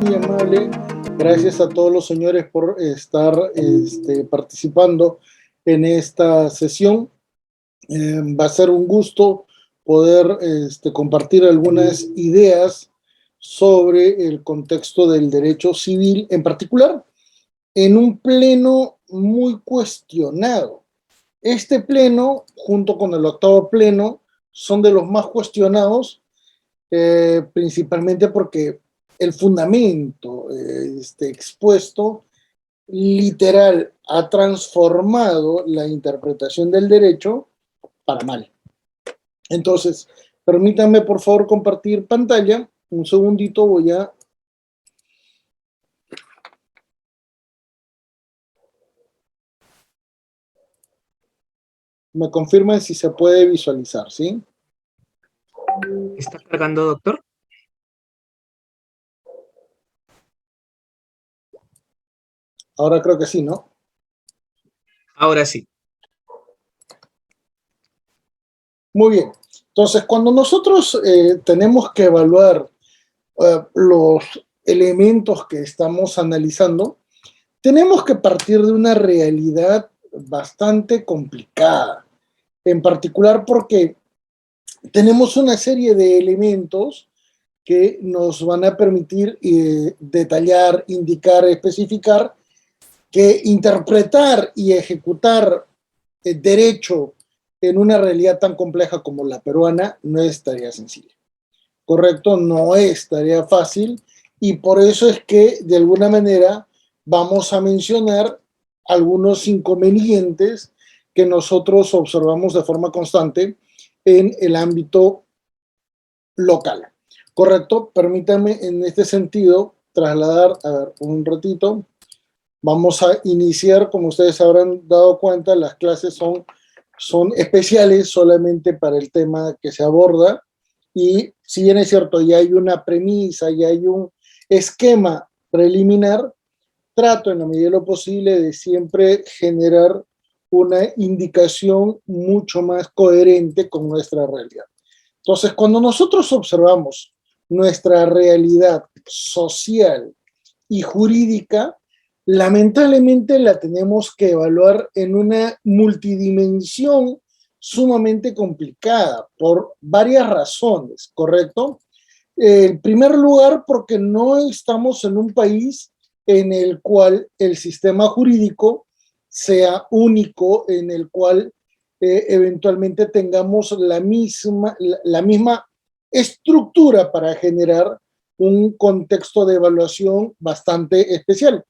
muy amable. Gracias a todos los señores por estar participando en esta sesión. Va a ser un gusto poder compartir algunas ideas sobre el contexto del derecho civil, en particular en un pleno muy cuestionado. Este pleno, junto con el octavo pleno, son de los más cuestionados, principalmente porque el fundamento expuesto literal ha transformado la interpretación del derecho para mal. Entonces, permítanme por favor compartir pantalla. Un segundito, voy a... Me confirman si se puede visualizar, ¿sí? ¿Está cargando, doctor? Ahora creo que sí, ¿no? Ahora sí. Muy bien. Entonces, cuando nosotros tenemos que evaluar los elementos que estamos analizando, tenemos que partir de una realidad bastante complicada, en particular porque tenemos una serie de elementos que nos van a permitir detallar, indicar, especificar que interpretar y ejecutar el derecho en una realidad tan compleja como la peruana no es tarea sencilla. ¿Correcto? No es tarea fácil y por eso es que de alguna manera vamos a mencionar algunos inconvenientes que nosotros observamos de forma constante en el ámbito local. ¿Correcto? Permítanme en este sentido trasladar, a ver, un ratito. Vamos a iniciar, como ustedes habrán dado cuenta, las clases son especiales solamente para el tema que se aborda. Y si bien es cierto, ya hay una premisa, ya hay un esquema preliminar, trato en la medida de lo posible de siempre generar una indicación mucho más coherente con nuestra realidad. Entonces, cuando nosotros observamos nuestra realidad social y jurídica, lamentablemente la tenemos que evaluar en una multidimensión sumamente complicada por varias razones, ¿correcto? En primer lugar, porque no estamos en un país en el cual el sistema jurídico sea único, en el cual eventualmente tengamos la misma estructura para generar un contexto de evaluación bastante especial.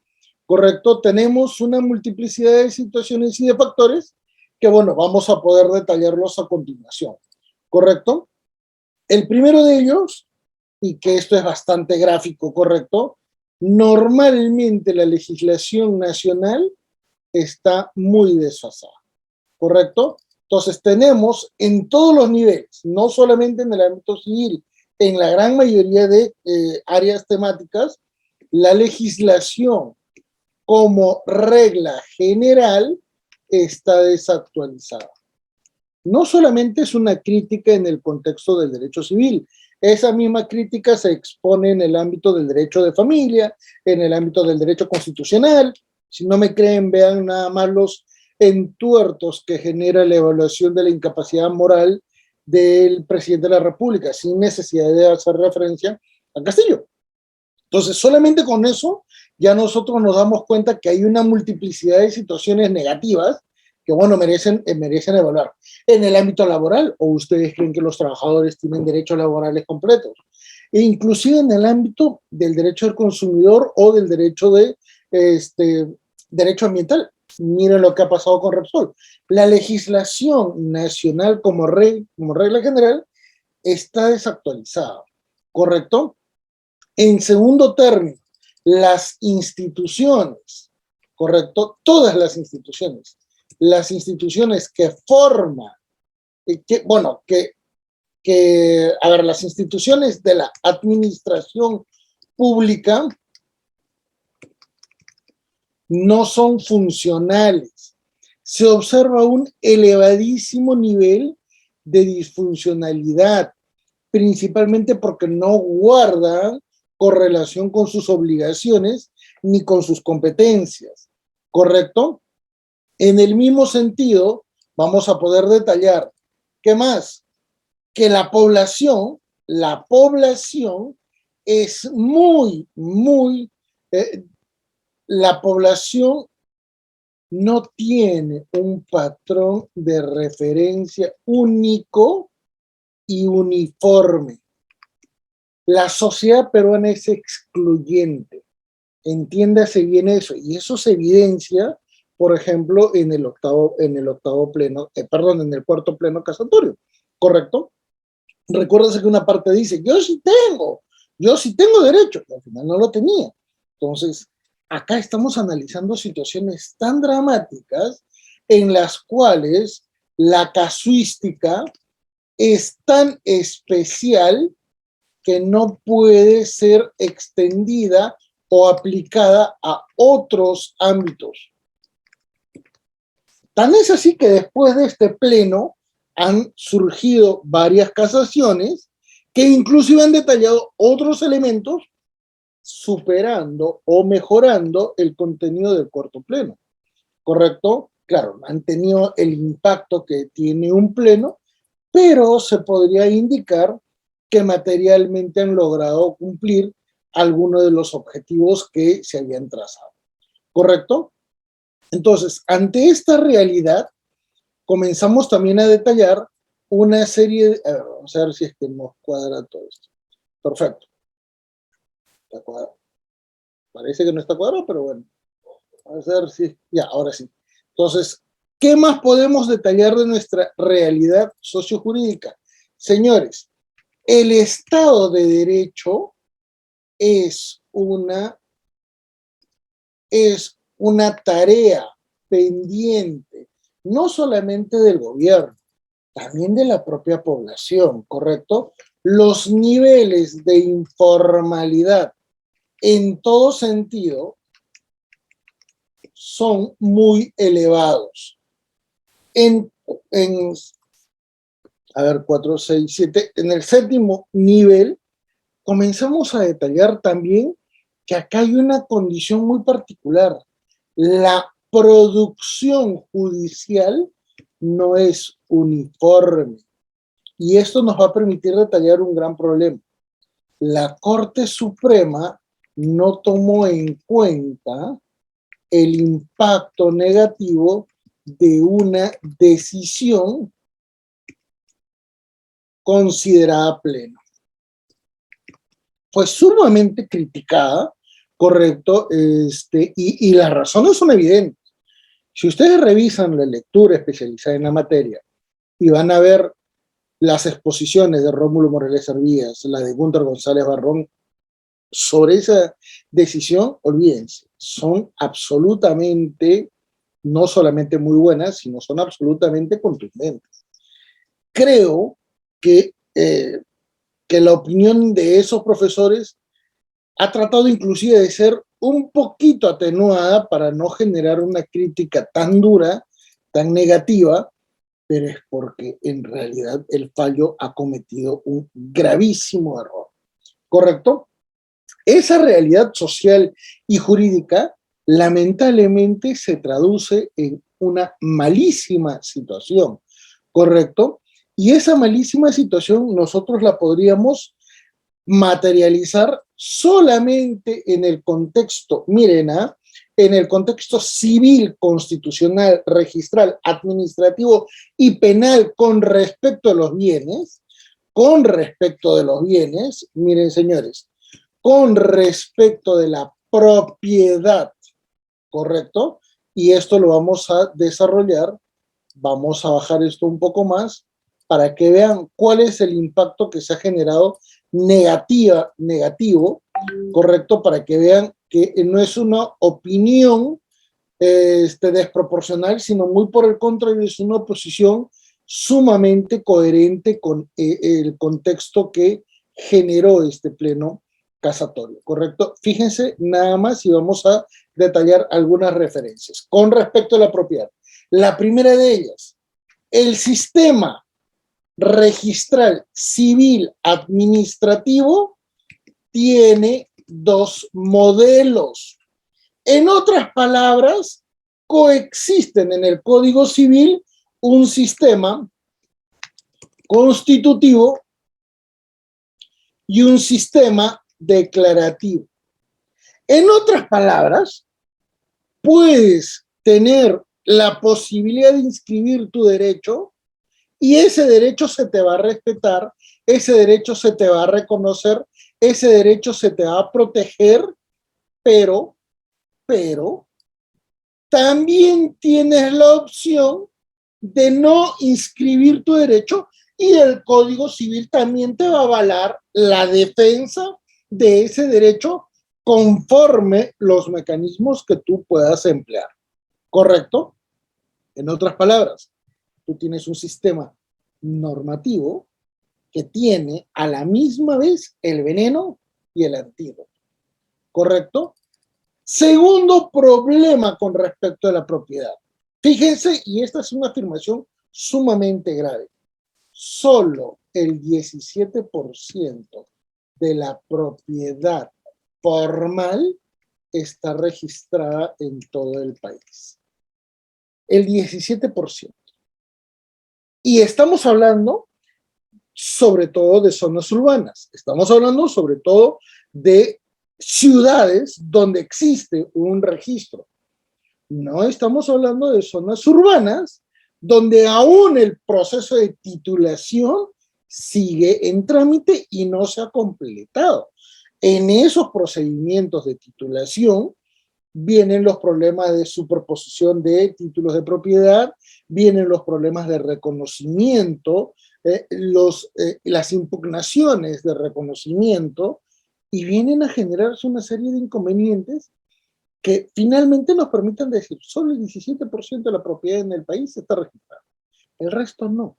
¿Correcto? Tenemos una multiplicidad de situaciones y de factores que, bueno, vamos a poder detallarlos a continuación. ¿Correcto? El primero de ellos, y que esto es bastante gráfico, ¿correcto? Normalmente la legislación nacional está muy desfasada, ¿correcto? Entonces tenemos en todos los niveles, no solamente en el ámbito civil, en la gran mayoría de áreas temáticas, la legislación como regla general está desactualizada. No solamente es una crítica en el contexto del derecho civil, esa misma crítica se expone en el ámbito del derecho de familia, en el ámbito del derecho constitucional. Si no me creen, vean nada más los entuertos que genera la evaluación de la incapacidad moral del presidente de la República, sin necesidad de hacer referencia a Castillo. Entonces, solamente con eso ya nosotros nos damos cuenta que hay una multiplicidad de situaciones negativas que, bueno, merecen evaluar. En el ámbito laboral, ¿o ustedes creen que los trabajadores tienen derechos laborales completos? E inclusive en el ámbito del derecho del consumidor o del derecho derecho ambiental. Miren lo que ha pasado con Repsol. La legislación nacional como regla general está desactualizada, ¿correcto? En segundo término, las instituciones, ¿correcto? Todas las instituciones que forman, las instituciones de la administración pública no son funcionales. Se observa un elevadísimo nivel de disfuncionalidad, principalmente porque no guardan correlación con sus obligaciones ni con sus competencias, ¿correcto? En el mismo sentido, vamos a poder detallar, ¿qué más? Que la población es la población no tiene un patrón de referencia único y uniforme. La sociedad peruana es excluyente. Entiéndase bien eso. Y eso se evidencia, por ejemplo, en el cuarto pleno casatorio. ¿Correcto? Recuérdase que una parte dice, yo sí tengo derecho, y al final no lo tenía. Entonces, acá estamos analizando situaciones tan dramáticas en las cuales la casuística es tan especial que no puede ser extendida o aplicada a otros ámbitos. Tan es así que después de este pleno han surgido varias casaciones que inclusive han detallado otros elementos superando o mejorando el contenido del cuarto pleno. ¿Correcto? Claro, han tenido el impacto que tiene un pleno, pero se podría indicar que materialmente han logrado cumplir algunos de los objetivos que se habían trazado. ¿Correcto? Entonces, ante esta realidad, comenzamos también a detallar una serie de... A ver, vamos a ver si es que nos cuadra todo esto. Perfecto. Está cuadrado. Parece que no está cuadrado, pero bueno. Vamos a ver si... Ya, ahora sí. Entonces, ¿qué más podemos detallar de nuestra realidad sociojurídica? Señores, el Estado de Derecho es una tarea pendiente, no solamente del gobierno, también de la propia población, ¿correcto? Los niveles de informalidad en todo sentido son muy elevados. A ver, 4, 6, 7, en el séptimo nivel comenzamos a detallar también que acá hay una condición muy particular. La producción judicial no es uniforme. Y esto nos va a permitir detallar un gran problema. La Corte Suprema no tomó en cuenta el impacto negativo de una decisión considerada plena. Fue sumamente criticada, correcto, y las razones son evidentes. Si ustedes revisan la lectura especializada en la materia y van a ver las exposiciones de Rómulo Morales Hervías, la de Gunter González Barrón, sobre esa decisión, olvídense, son absolutamente, no solamente muy buenas, sino son absolutamente contundentes. Creo que la opinión de esos profesores ha tratado inclusive de ser un poquito atenuada para no generar una crítica tan dura, tan negativa, pero es porque en realidad el fallo ha cometido un gravísimo error. ¿Correcto? Esa realidad social y jurídica lamentablemente se traduce en una malísima situación. ¿Correcto? Y esa malísima situación nosotros la podríamos materializar solamente en el contexto, miren, en el contexto civil, constitucional, registral, administrativo y penal con respecto a los bienes, miren señores, con respecto de la propiedad, ¿correcto? Y esto lo vamos a desarrollar, vamos a bajar esto un poco más para que vean cuál es el impacto que se ha generado negativo, ¿correcto? Para que vean que no es una opinión desproporcional, sino muy por el contrario, es una posición sumamente coherente con el contexto que generó este pleno casatorio, ¿correcto? Fíjense nada más y vamos a detallar algunas referencias. Con respecto a la propiedad, la primera de ellas, el sistema registral civil administrativo tiene dos modelos. En otras palabras, coexisten en el Código Civil un sistema constitutivo y un sistema declarativo. En otras palabras, puedes tener la posibilidad de inscribir tu derecho y ese derecho se te va a respetar, ese derecho se te va a reconocer, ese derecho se te va a proteger, pero también tienes la opción de no inscribir tu derecho y el Código Civil también te va a avalar la defensa de ese derecho conforme los mecanismos que tú puedas emplear. ¿Correcto? En otras palabras, tú tienes un sistema normativo que tiene a la misma vez el veneno y el antídoto. ¿Correcto? Segundo problema con respecto a la propiedad. Fíjense, y esta es una afirmación sumamente grave. Solo el 17% de la propiedad formal está registrada en todo el país. El 17%. Y estamos hablando sobre todo de zonas urbanas. Estamos hablando sobre todo de ciudades donde existe un registro. No estamos hablando de zonas urbanas donde aún el proceso de titulación sigue en trámite y no se ha completado. En esos procedimientos de titulación vienen los problemas de superposición de títulos de propiedad, vienen los problemas de reconocimiento, las impugnaciones de reconocimiento, y vienen a generarse una serie de inconvenientes que finalmente nos permiten decir, solo el 17% de la propiedad en el país está registrada. El resto no,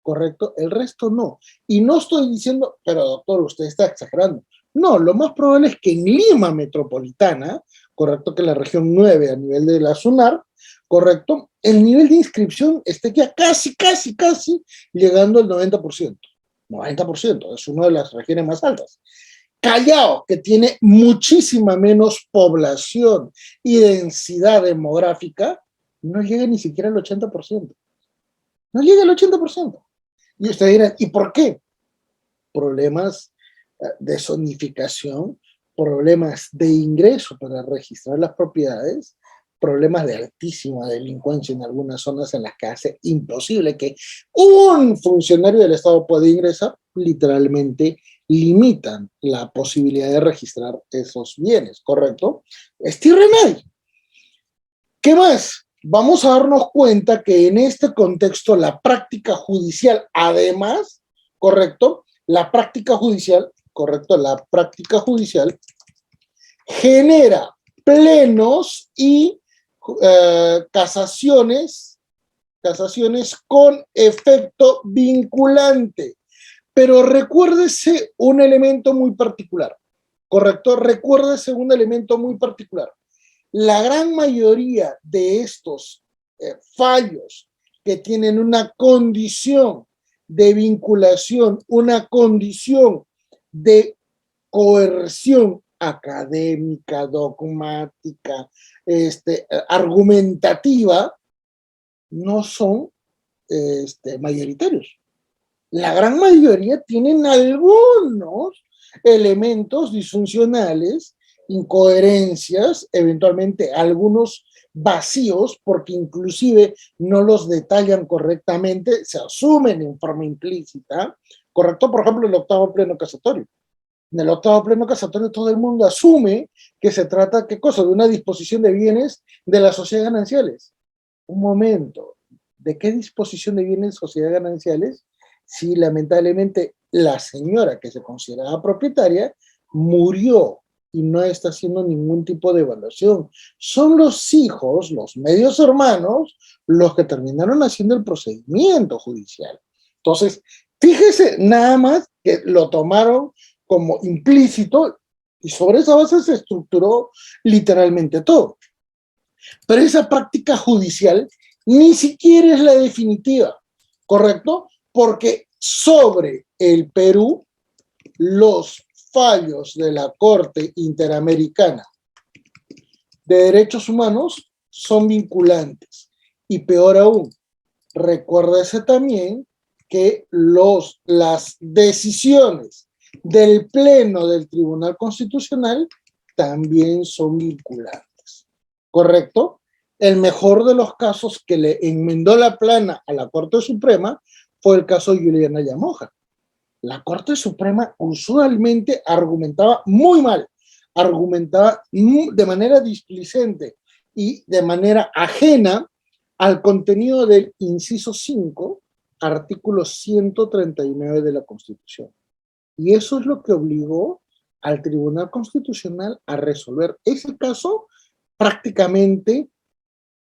¿correcto? El resto no. Y no estoy diciendo, pero doctor, usted está exagerando. No, lo más probable es que en Lima metropolitana, correcto, que la región 9 a nivel de la SUNAR, correcto, el nivel de inscripción esté ya casi llegando al 90%. 90%, es una de las regiones más altas. Callao, que tiene muchísima menos población y densidad demográfica, no llega ni siquiera al 80%. No llega al 80%. Y ustedes dirán, ¿y por qué? Problemas de zonificación, problemas de ingreso para registrar las propiedades, problemas de altísima delincuencia en algunas zonas en las que hace imposible que un funcionario del Estado pueda ingresar, literalmente limitan la posibilidad de registrar esos bienes, ¿correcto? Es tierra de nadie. ¿Qué más? Vamos a darnos cuenta que en este contexto la práctica judicial, además, ¿correcto? La práctica judicial, ¿correcto? La práctica judicial genera plenos y casaciones con efecto vinculante. Pero recuérdese un elemento muy particular, ¿correcto? Recuérdese un elemento muy particular. La gran mayoría de estos fallos que tienen una condición de vinculación, una condición de coerción académica, dogmática, argumentativa, no son mayoritarios. La gran mayoría tienen algunos elementos disfuncionales, incoherencias, eventualmente algunos vacíos, porque inclusive no los detallan correctamente, se asumen en forma implícita, ¿correcto? Por ejemplo, el octavo pleno casatorio. En el octavo pleno casatorio todo el mundo asume que se trata, ¿qué cosa? De una disposición de bienes de las sociedades gananciales. Un momento, ¿de qué disposición de bienes de sociedades gananciales? Si lamentablemente la señora que se consideraba propietaria murió y no está haciendo ningún tipo de evaluación. Son los hijos, los medios hermanos, los que terminaron haciendo el procedimiento judicial. Entonces, fíjese nada más que lo tomaron como implícito y sobre esa base se estructuró literalmente todo. Pero esa práctica judicial ni siquiera es la definitiva, ¿correcto? Porque sobre el Perú, los fallos de la Corte Interamericana de Derechos Humanos son vinculantes. Y peor aún, recuérdese también que las decisiones del Pleno del Tribunal Constitucional también son vinculantes. ¿Correcto? El mejor de los casos que le enmendó la plana a la Corte Suprema fue el caso de Juliana Yamoja. La Corte Suprema usualmente argumentaba muy mal, argumentaba de manera displicente y de manera ajena al contenido del inciso 5, artículo 139 de la Constitución. Y eso es lo que obligó al Tribunal Constitucional a resolver ese caso prácticamente,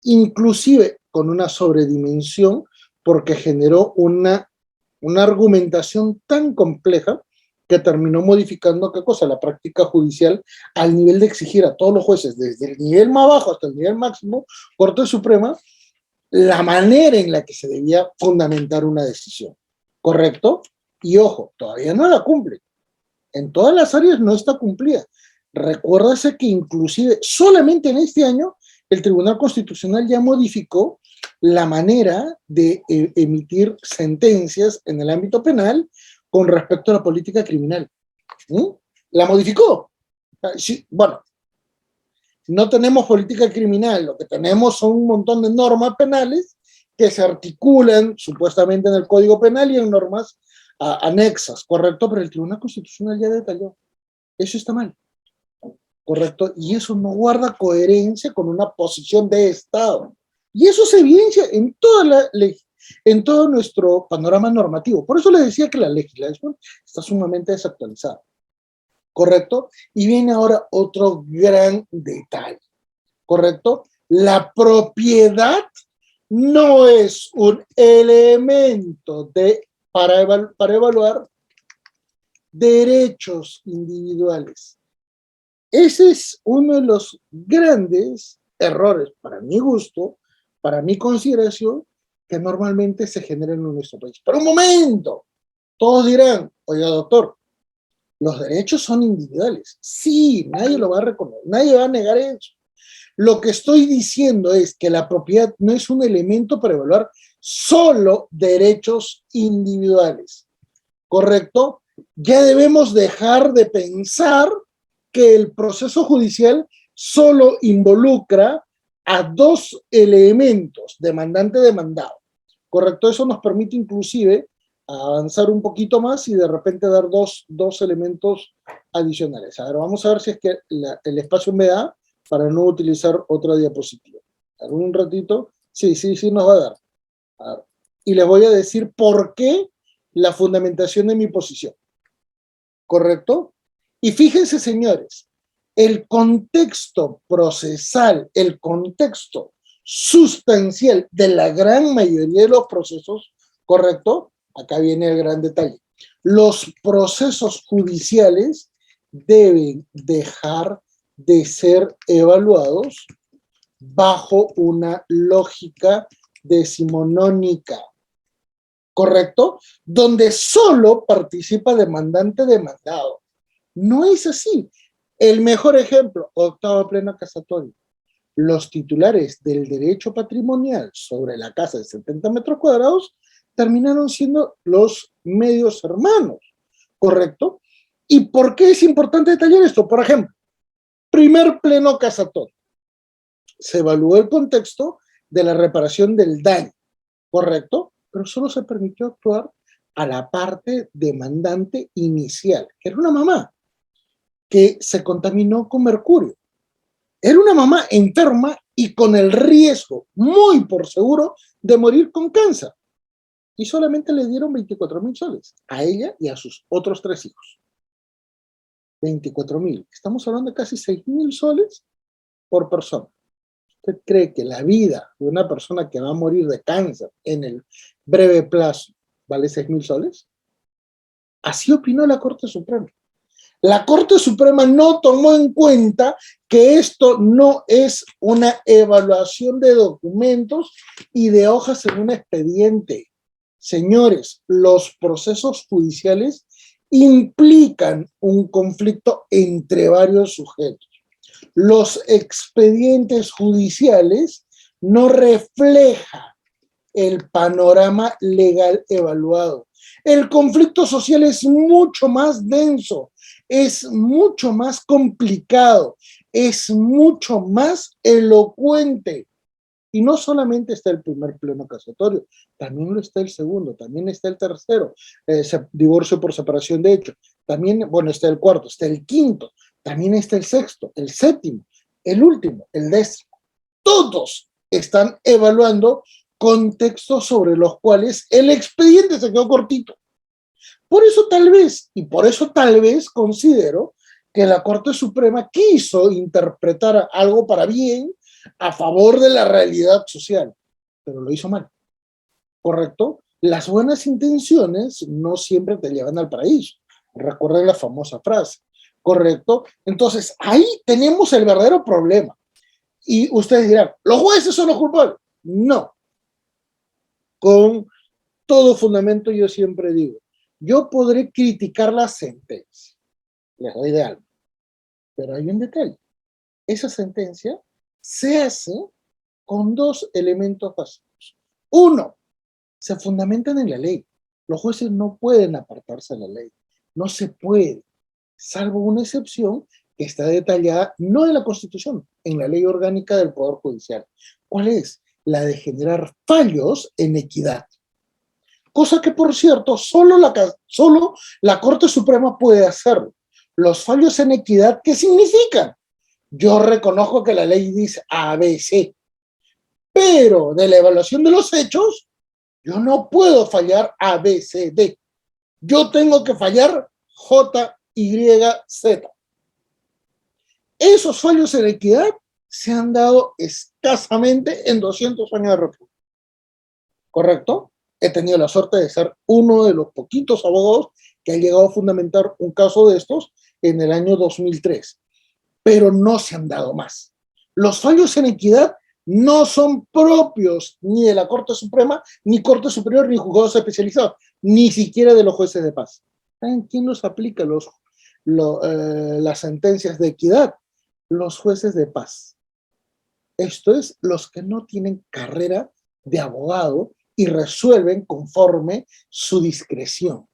inclusive con una sobredimensión, porque generó una argumentación tan compleja que terminó modificando, ¿qué cosa? La práctica judicial, al nivel de exigir a todos los jueces, desde el nivel más bajo hasta el nivel máximo, Corte Suprema, la manera en la que se debía fundamentar una decisión. ¿Correcto? Y ojo, todavía no la cumple. En todas las áreas no está cumplida. Recuérdase que inclusive solamente en este año el Tribunal Constitucional ya modificó la manera de emitir sentencias en el ámbito penal con respecto a la política criminal. La modificó. Bueno, no tenemos política criminal, lo que tenemos son un montón de normas penales que se articulan supuestamente en el Código Penal y en normas anexas, ¿correcto? Pero el Tribunal Constitucional ya detalló. Eso está mal, ¿correcto? Y eso no guarda coherencia con una posición de Estado. Y eso se evidencia en en todo nuestro panorama normativo. Por eso les decía que la legislación está sumamente desactualizada. ¿Correcto? Y viene ahora otro gran detalle, ¿correcto? La propiedad no es un elemento para evaluar derechos individuales. Ese es uno de los grandes errores, para mi gusto, para mi consideración, que normalmente se generan en nuestro país. Pero un momento, todos dirán, oiga doctor, los derechos son individuales. Sí, nadie lo va a reconocer, nadie va a negar eso. Lo que estoy diciendo es que la propiedad no es un elemento para evaluar solo derechos individuales. ¿Correcto? Ya debemos dejar de pensar que el proceso judicial solo involucra a dos elementos, demandante-demandado. ¿Correcto? Eso nos permite inclusive avanzar un poquito más y de repente dar dos elementos adicionales. A ver, vamos a ver si es que el espacio me da para no utilizar otra diapositiva. A ver, un ratito. Sí, nos va a dar. A ver. Y les voy a decir por qué la fundamentación de mi posición. ¿Correcto? Y fíjense, señores, el contexto procesal, el contexto sustancial de la gran mayoría de los procesos, ¿correcto? Acá viene el gran detalle. Los procesos judiciales deben dejar de ser evaluados bajo una lógica decimonónica, ¿correcto? Donde solo participa demandante-demandado. No es así. El mejor ejemplo, octava plena casatoria. Los titulares del derecho patrimonial sobre la casa de 70 metros cuadrados terminaron siendo los medios hermanos, ¿correcto? ¿Y por qué es importante detallar esto? Por ejemplo, primer pleno casatorio. Se evaluó el contexto de la reparación del daño, ¿correcto? Pero solo se permitió actuar a la parte demandante inicial, que era una mamá que se contaminó con mercurio. Era una mamá enferma y con el riesgo, muy por seguro, de morir con cáncer. Y solamente le dieron 24.000 soles, a ella y a sus otros 3 hijos. 24.000. Estamos hablando de casi 6.000 soles por persona. ¿Usted cree que la vida de una persona que va a morir de cáncer en el breve plazo vale 6.000 soles? Así opinó la Corte Suprema. La Corte Suprema no tomó en cuenta que esto no es una evaluación de documentos y de hojas en un expediente. Señores, los procesos judiciales implican un conflicto entre varios sujetos. Los expedientes judiciales no reflejan el panorama legal evaluado. El conflicto social es mucho más denso, es mucho más complicado, es mucho más elocuente. Y no solamente está el primer pleno casatorio, también lo está el segundo, también está el tercero, divorcio por separación de hecho, también, bueno, está el cuarto, está el quinto, también está el sexto, el séptimo, el último, el décimo. Todos están evaluando contextos sobre los cuales el expediente se quedó cortito. Por eso tal vez considero que la Corte Suprema quiso interpretar algo para bien a favor de la realidad social, pero lo hizo mal, ¿correcto? Las buenas intenciones no siempre te llevan al paraíso. Recuerden la famosa frase, ¿correcto? Entonces, ahí tenemos el verdadero problema. Y ustedes dirán, ¿los jueces son los culpables? No. Con todo fundamento yo siempre digo, yo podré criticar la sentencia, les doy de algo, pero hay un detalle. Esa sentencia se hace con dos elementos básicos. Uno, se fundamentan en la ley. Los jueces no pueden apartarse de la ley. No se puede, salvo una excepción que está detallada no en la Constitución, en la Ley Orgánica del Poder Judicial. ¿Cuál es? La de generar fallos en equidad. Cosa que, por cierto, solo la Corte Suprema puede hacerlo. Los fallos en equidad, ¿qué significan? Yo reconozco que la ley dice ABC, pero de la evaluación de los hechos, yo no puedo fallar ABCD. Yo tengo que fallar JYZ. Esos fallos en equidad se han dado escasamente en 200 años de república. ¿Correcto? He tenido la suerte de ser uno de los poquitos abogados que ha llegado a fundamentar un caso de estos en el año 2003. Pero no se han dado más. Los fallos en equidad no son propios ni de la Corte Suprema, ni Corte Superior, ni juzgados especializados, ni siquiera de los jueces de paz. ¿Saben quién los aplica las sentencias de equidad? Los jueces de paz. Esto es, los que no tienen carrera de abogado y resuelven conforme su discreción.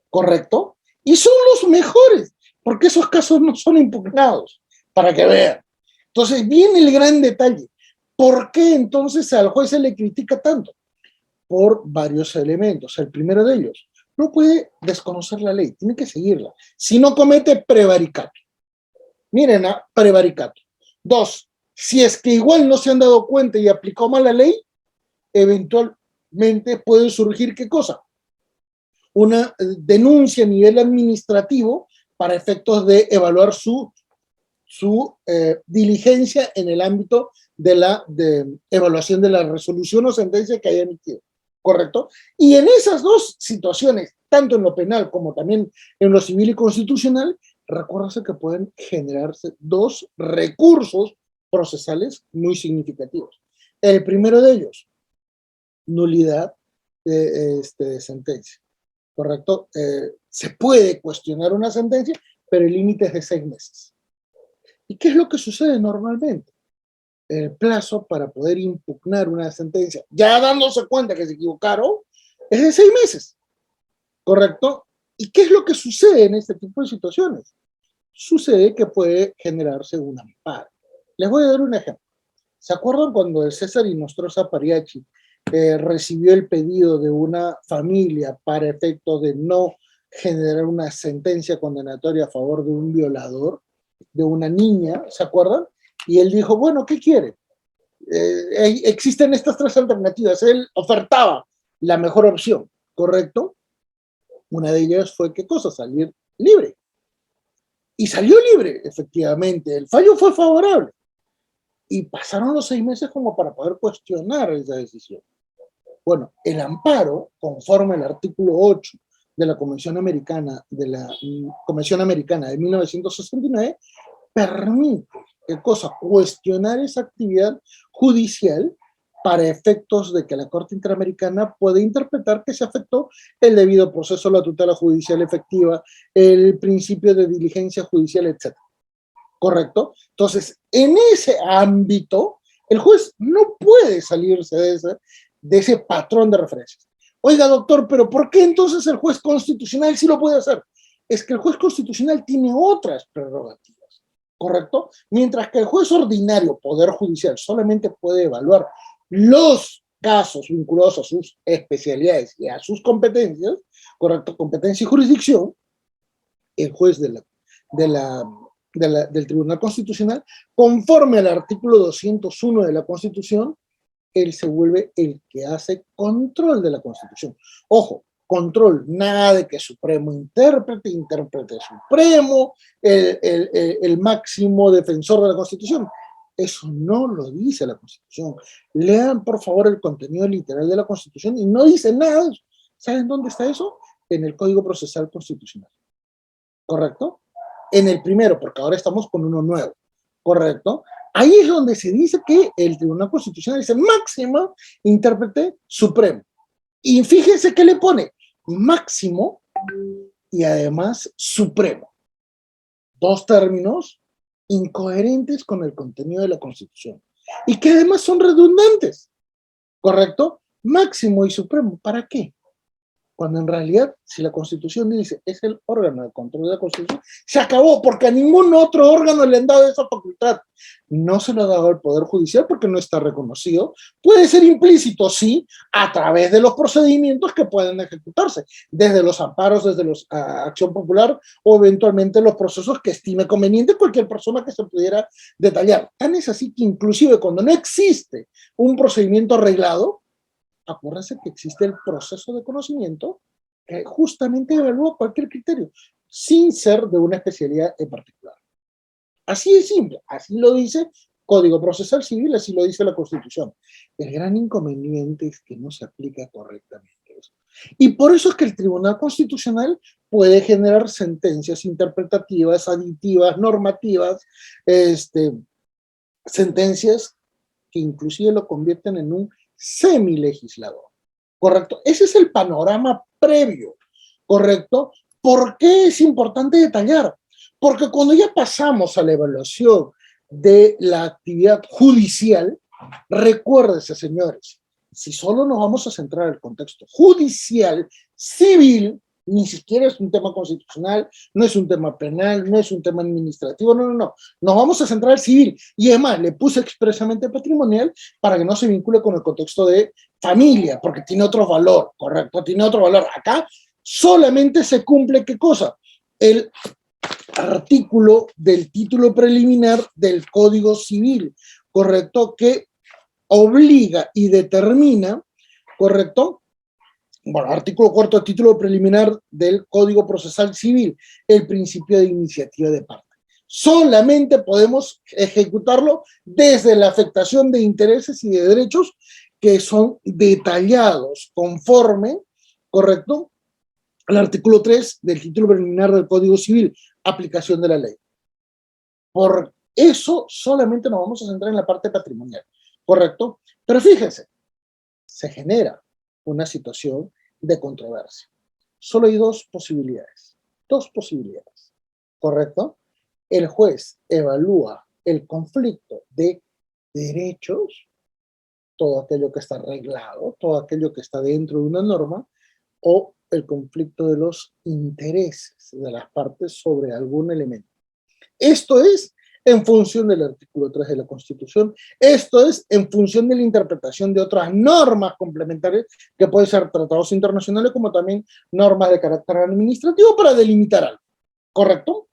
¿Correcto? Y son los mejores, porque esos casos no son impugnados, para que vean. Entonces viene el gran detalle. ¿Por qué entonces al juez se le critica tanto? Por varios elementos. El primero de ellos, no puede desconocer la ley, tiene que seguirla. Si no comete prevaricato. Miren, prevaricato. Dos, si es que igual no se han dado cuenta y aplicó mal la ley, eventualmente puede surgir ¿qué cosa? Una denuncia a nivel administrativo para efectos de evaluar su diligencia en el ámbito de la evaluación de la resolución o sentencia que haya emitido, ¿correcto? Y en esas dos situaciones, tanto en lo penal como también en lo civil y constitucional, recuérdase que pueden generarse dos recursos procesales muy significativos. El primero de ellos, nulidad de sentencia, ¿correcto? Se puede cuestionar una sentencia, pero el límite es de 6 meses. ¿Y qué es lo que sucede normalmente? El plazo para poder impugnar una sentencia, ya dándose cuenta que se equivocaron, es de 6 meses, ¿correcto? ¿Y qué es lo que sucede en este tipo de situaciones? Sucede que puede generarse un amparo. Les voy a dar un ejemplo. ¿Se acuerdan cuando el César Inostroza Pariachi recibió el pedido de una familia para efectos de no generar una sentencia condenatoria a favor de un violador, de una niña, ¿se acuerdan? Y él dijo, bueno, ¿qué quiere? Existen estas 3 alternativas. Él ofertaba la mejor opción, ¿correcto? Una de ellas fue, ¿qué cosa? Salir libre. Y salió libre, efectivamente. El fallo fue favorable. Y pasaron los 6 meses como para poder cuestionar esa decisión. Bueno, el amparo, conforme al artículo 8 de la Convención Americana de 1969, permite, ¿qué cosa? Cuestionar esa actividad judicial para efectos de que la Corte Interamericana puede interpretar que se afectó el debido proceso, la tutela judicial efectiva, el principio de diligencia judicial, etcétera. ¿Correcto? Entonces, en ese ámbito, el juez no puede salirse de ese patrón de referencias. Oiga, doctor, pero ¿por qué entonces el juez constitucional sí lo puede hacer? Es que el juez constitucional tiene otras prerrogativas, ¿correcto? Mientras que el juez ordinario, Poder Judicial, solamente puede evaluar los casos vinculados a sus especialidades y a sus competencias, ¿correcto? Competencia y jurisdicción, el juez del Tribunal Constitucional, conforme al artículo 201 de la Constitución, él se vuelve el que hace control de la Constitución. Ojo, control, nada de que Supremo intérprete Supremo, el máximo defensor de la Constitución. Eso no lo dice la Constitución. Lean, por favor, el contenido literal de la Constitución y no dice nada de eso. ¿Saben dónde está eso? En el Código Procesal Constitucional. ¿Correcto? En el primero, porque ahora estamos con uno nuevo. ¿Correcto? Ahí es donde se dice que el Tribunal Constitucional es el máximo intérprete supremo. Y fíjense que le pone máximo y además supremo. Dos términos incoherentes con el contenido de la Constitución. Y que además son redundantes. ¿Correcto? Máximo y supremo, ¿para qué? Cuando en realidad, si la Constitución dice es el órgano de control de la Constitución, se acabó, porque a ningún otro órgano le han dado esa facultad. No se lo ha dado al Poder Judicial porque no está reconocido. Puede ser implícito, sí, a través de los procedimientos que pueden ejecutarse, desde los amparos, desde la acción popular o eventualmente los procesos que estime conveniente cualquier persona que se pudiera detallar. Tan es así que inclusive cuando no existe un procedimiento arreglado, acuérdense que existe el proceso de conocimiento que justamente evalúa cualquier criterio, sin ser de una especialidad en particular. Así es simple, así lo dice Código Procesal Civil, así lo dice la Constitución. El gran inconveniente es que no se aplica correctamente eso. Y por eso es que el Tribunal Constitucional puede generar sentencias interpretativas, aditivas, normativas, sentencias que inclusive lo convierten en un semilegislador, ¿correcto? Ese es el panorama previo, ¿correcto? ¿Por qué es importante detallar? Porque cuando ya pasamos a la evaluación de la actividad judicial, recuérdense, señores, si solo nos vamos a centrar en el contexto judicial, civil, ni siquiera es un tema constitucional, no es un tema penal, no es un tema administrativo, no. Nos vamos a centrar en civil. Y además, le puse expresamente patrimonial para que no se vincule con el contexto de familia, porque tiene otro valor, ¿correcto? Tiene otro valor. Acá solamente se cumple, ¿qué cosa? El artículo del título preliminar del Código Civil, ¿correcto? Que obliga y determina, ¿correcto? Bueno, artículo cuarto, título preliminar del Código Procesal Civil, el principio de iniciativa de parte. Solamente podemos ejecutarlo desde la afectación de intereses y de derechos que son detallados conforme, ¿correcto?, al artículo 3 del título preliminar del Código Civil, aplicación de la ley. Por eso solamente nos vamos a centrar en la parte patrimonial, ¿correcto? Pero fíjense, se genera una situación de controversia. Solo hay dos posibilidades, ¿correcto? El juez evalúa el conflicto de derechos, todo aquello que está arreglado, todo aquello que está dentro de una norma, o el conflicto de los intereses de las partes sobre algún elemento. Esto es en función del artículo 3 de la Constitución, esto es en función de la interpretación de otras normas complementarias que pueden ser tratados internacionales como también normas de carácter administrativo para delimitar algo, ¿correcto?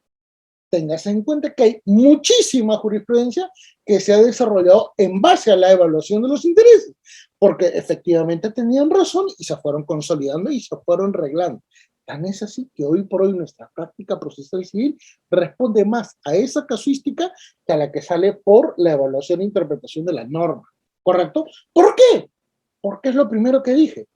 Téngase en cuenta que hay muchísima jurisprudencia que se ha desarrollado en base a la evaluación de los intereses, porque efectivamente tenían razón y se fueron consolidando y se fueron reglando. Tan es así que hoy por hoy nuestra práctica procesal civil responde más a esa casuística que a la que sale por la evaluación e interpretación de la norma, ¿correcto? ¿Por qué? Porque es lo primero que dije.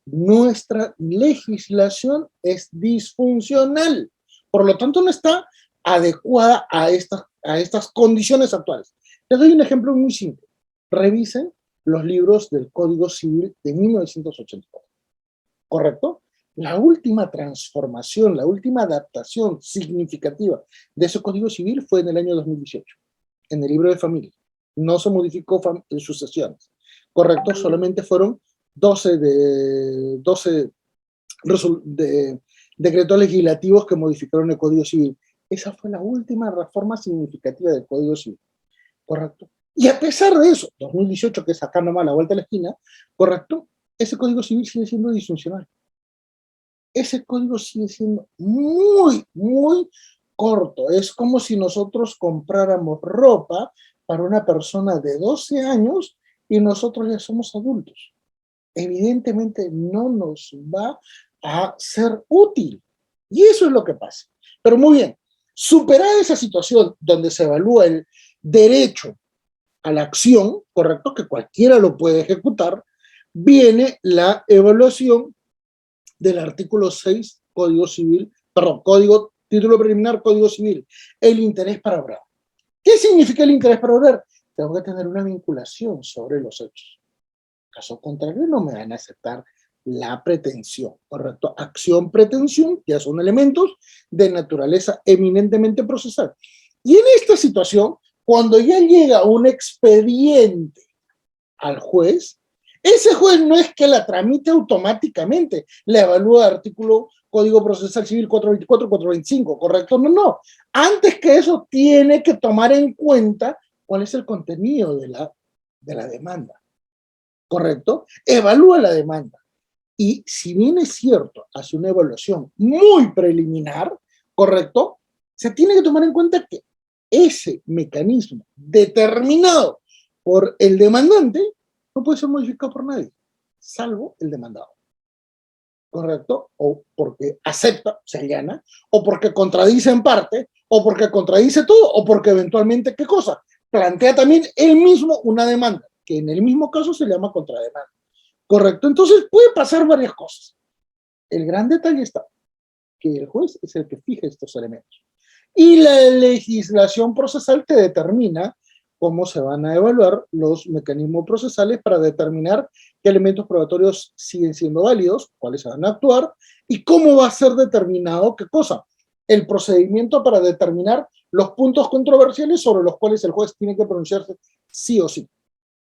Nuestra legislación es disfuncional, por lo tanto no está adecuada a estas condiciones actuales. Les doy un ejemplo muy simple. Revisen los libros del Código Civil de 1984. ¿Correcto? La última transformación, la última adaptación significativa de ese Código Civil fue en el año 2018, en el libro de familia. No se modificó en sucesiones. ¿Correcto? Solamente fueron 12 decretos legislativos que modificaron el Código Civil. Esa fue la última reforma significativa del Código Civil. ¿Correcto? Y a pesar de eso, 2018, que es acá nomás la vuelta a la esquina, ¿correcto? Ese Código Civil sigue siendo disfuncional. Ese código sigue siendo muy, muy corto. Es como si nosotros compráramos ropa para una persona de 12 años y nosotros ya somos adultos. Evidentemente no nos va a ser útil. Y eso es lo que pasa. Pero muy bien, superada esa situación donde se evalúa el derecho a la acción, correcto, que cualquiera lo puede ejecutar, viene la evaluación del artículo 6, Código Civil, perdón, título preliminar, Código Civil, el interés para obrar. ¿Qué significa el interés para obrar? Tengo que tener una vinculación sobre los hechos. Caso contrario, no me van a aceptar la pretensión, ¿correcto? Acción, pretensión, ya son elementos de naturaleza eminentemente procesal. Y en esta situación, cuando ya llega un expediente al juez, ese juez no es que la tramite automáticamente, la evalúa artículo Código Procesal Civil 424, 425, ¿correcto? No, no. Antes que eso, tiene que tomar en cuenta cuál es el contenido de la demanda, ¿correcto? Evalúa la demanda. Y si bien es cierto, hace una evaluación muy preliminar, ¿correcto? Se tiene que tomar en cuenta que ese mecanismo determinado por el demandante no puede ser modificado por nadie, salvo el demandado. ¿Correcto? O porque acepta, se allana, o porque contradice en parte, o porque contradice todo, o porque eventualmente, ¿qué cosa? Plantea también él mismo una demanda, que en el mismo caso se llama contrademanda. ¿Correcto? Entonces puede pasar varias cosas. El gran detalle está que el juez es el que fija estos elementos. Y la legislación procesal te determina cómo se van a evaluar los mecanismos procesales para determinar qué elementos probatorios siguen siendo válidos, cuáles se van a actuar y cómo va a ser determinado qué cosa. El procedimiento para determinar los puntos controversiales sobre los cuales el juez tiene que pronunciarse sí o sí.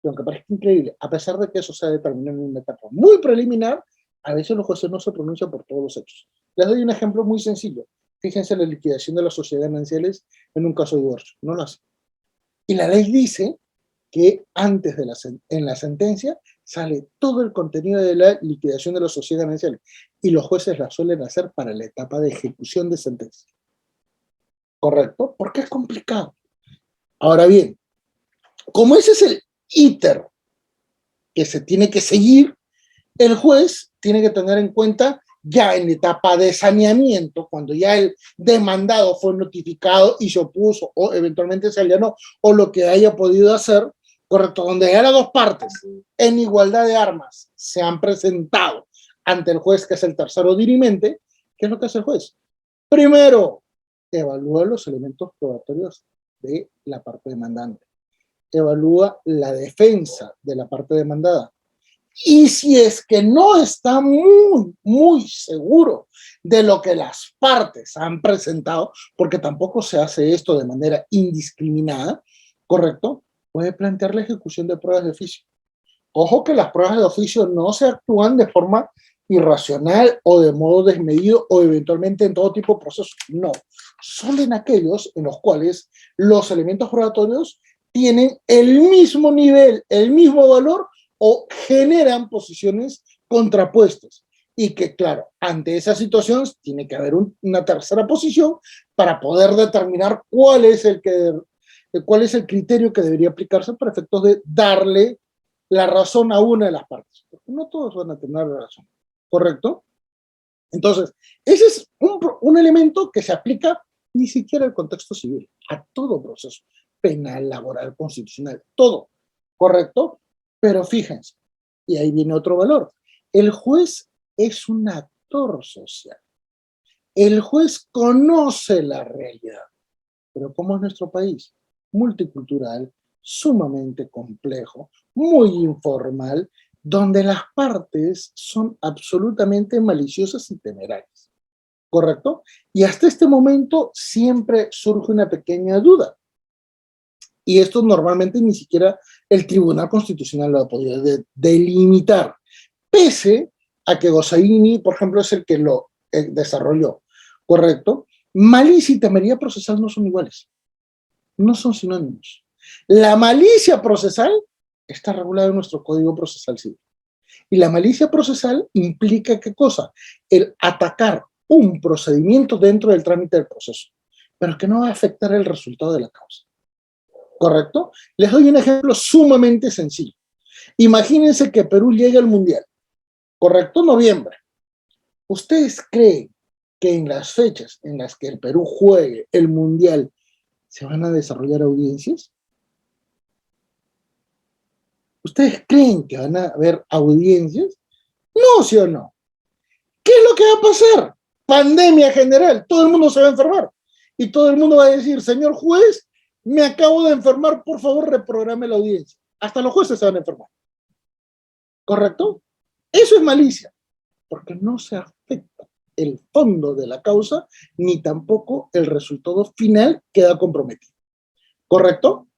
Y aunque parezca increíble, a pesar de que eso se ha determinado en una etapa muy preliminar, a veces los jueces no se pronuncian por todos los hechos. Les doy un ejemplo muy sencillo. Fíjense en la liquidación de las sociedades gananciales en un caso de divorcio. No lo hace. Y la ley dice que antes de en la sentencia sale todo el contenido de la liquidación de las sociedades gananciales. Y los jueces la suelen hacer para la etapa de ejecución de sentencia. ¿Correcto? Porque es complicado. Ahora bien, como ese es el íter que se tiene que seguir, el juez tiene que tener en cuenta ya en la etapa de saneamiento, cuando ya el demandado fue notificado y se opuso o eventualmente se allanó o lo que haya podido hacer, correcto, donde ya las dos partes en igualdad de armas se han presentado ante el juez, que es el tercero dirimente. ¿Qué es lo que hace el juez? Primero, evalúa los elementos probatorios de la parte demandante, evalúa la defensa de la parte demandada. Y si es que no está muy, muy seguro de lo que las partes han presentado, porque tampoco se hace esto de manera indiscriminada, ¿correcto? Puede plantear la ejecución de pruebas de oficio. Ojo que las pruebas de oficio no se actúan de forma irracional o de modo desmedido o eventualmente en todo tipo de procesos. No, solo en aquellos en los cuales los elementos probatorios tienen el mismo nivel, el mismo valor o generan posiciones contrapuestas. Y que, claro, ante esa situación tiene que haber una tercera posición para poder determinar cuál es el criterio que debería aplicarse para efectos de darle la razón a una de las partes. Porque no todos van a tener la razón, ¿correcto? Entonces, ese es un elemento que se aplica ni siquiera al contexto civil, a todo proceso penal, laboral, constitucional, todo, ¿correcto? Pero fíjense, y ahí viene otro valor, el juez es un actor social. El juez conoce la realidad, pero ¿cómo es nuestro país? Multicultural, sumamente complejo, muy informal, donde las partes son absolutamente maliciosas y temerarias, ¿correcto? Y hasta este momento siempre surge una pequeña duda. Y esto normalmente ni siquiera el Tribunal Constitucional lo ha podido delimitar, pese a que Gossaini, por ejemplo, es el que lo desarrolló, ¿correcto? Malicia y temeridad procesal no son iguales, no son sinónimos. La malicia procesal está regulada en nuestro Código Procesal Civil. Y la malicia procesal implica ¿qué cosa? El atacar un procedimiento dentro del trámite del proceso, pero que no va a afectar el resultado de la causa. ¿Correcto? Les doy un ejemplo sumamente sencillo. Imagínense que Perú llega al Mundial, ¿correcto? Noviembre. ¿Ustedes creen que en las fechas en las que el Perú juegue el Mundial se van a desarrollar audiencias? ¿Ustedes creen que van a haber audiencias? No, ¿sí o no? ¿Qué es lo que va a pasar? Pandemia general, todo el mundo se va a enfermar. Y todo el mundo va a decir, señor juez, me acabo de enfermar, por favor, reprograme la audiencia. Hasta los jueces se van a enfermar. ¿Correcto? Eso es malicia, porque no se afecta el fondo de la causa, ni tampoco el resultado final queda comprometido. ¿Correcto?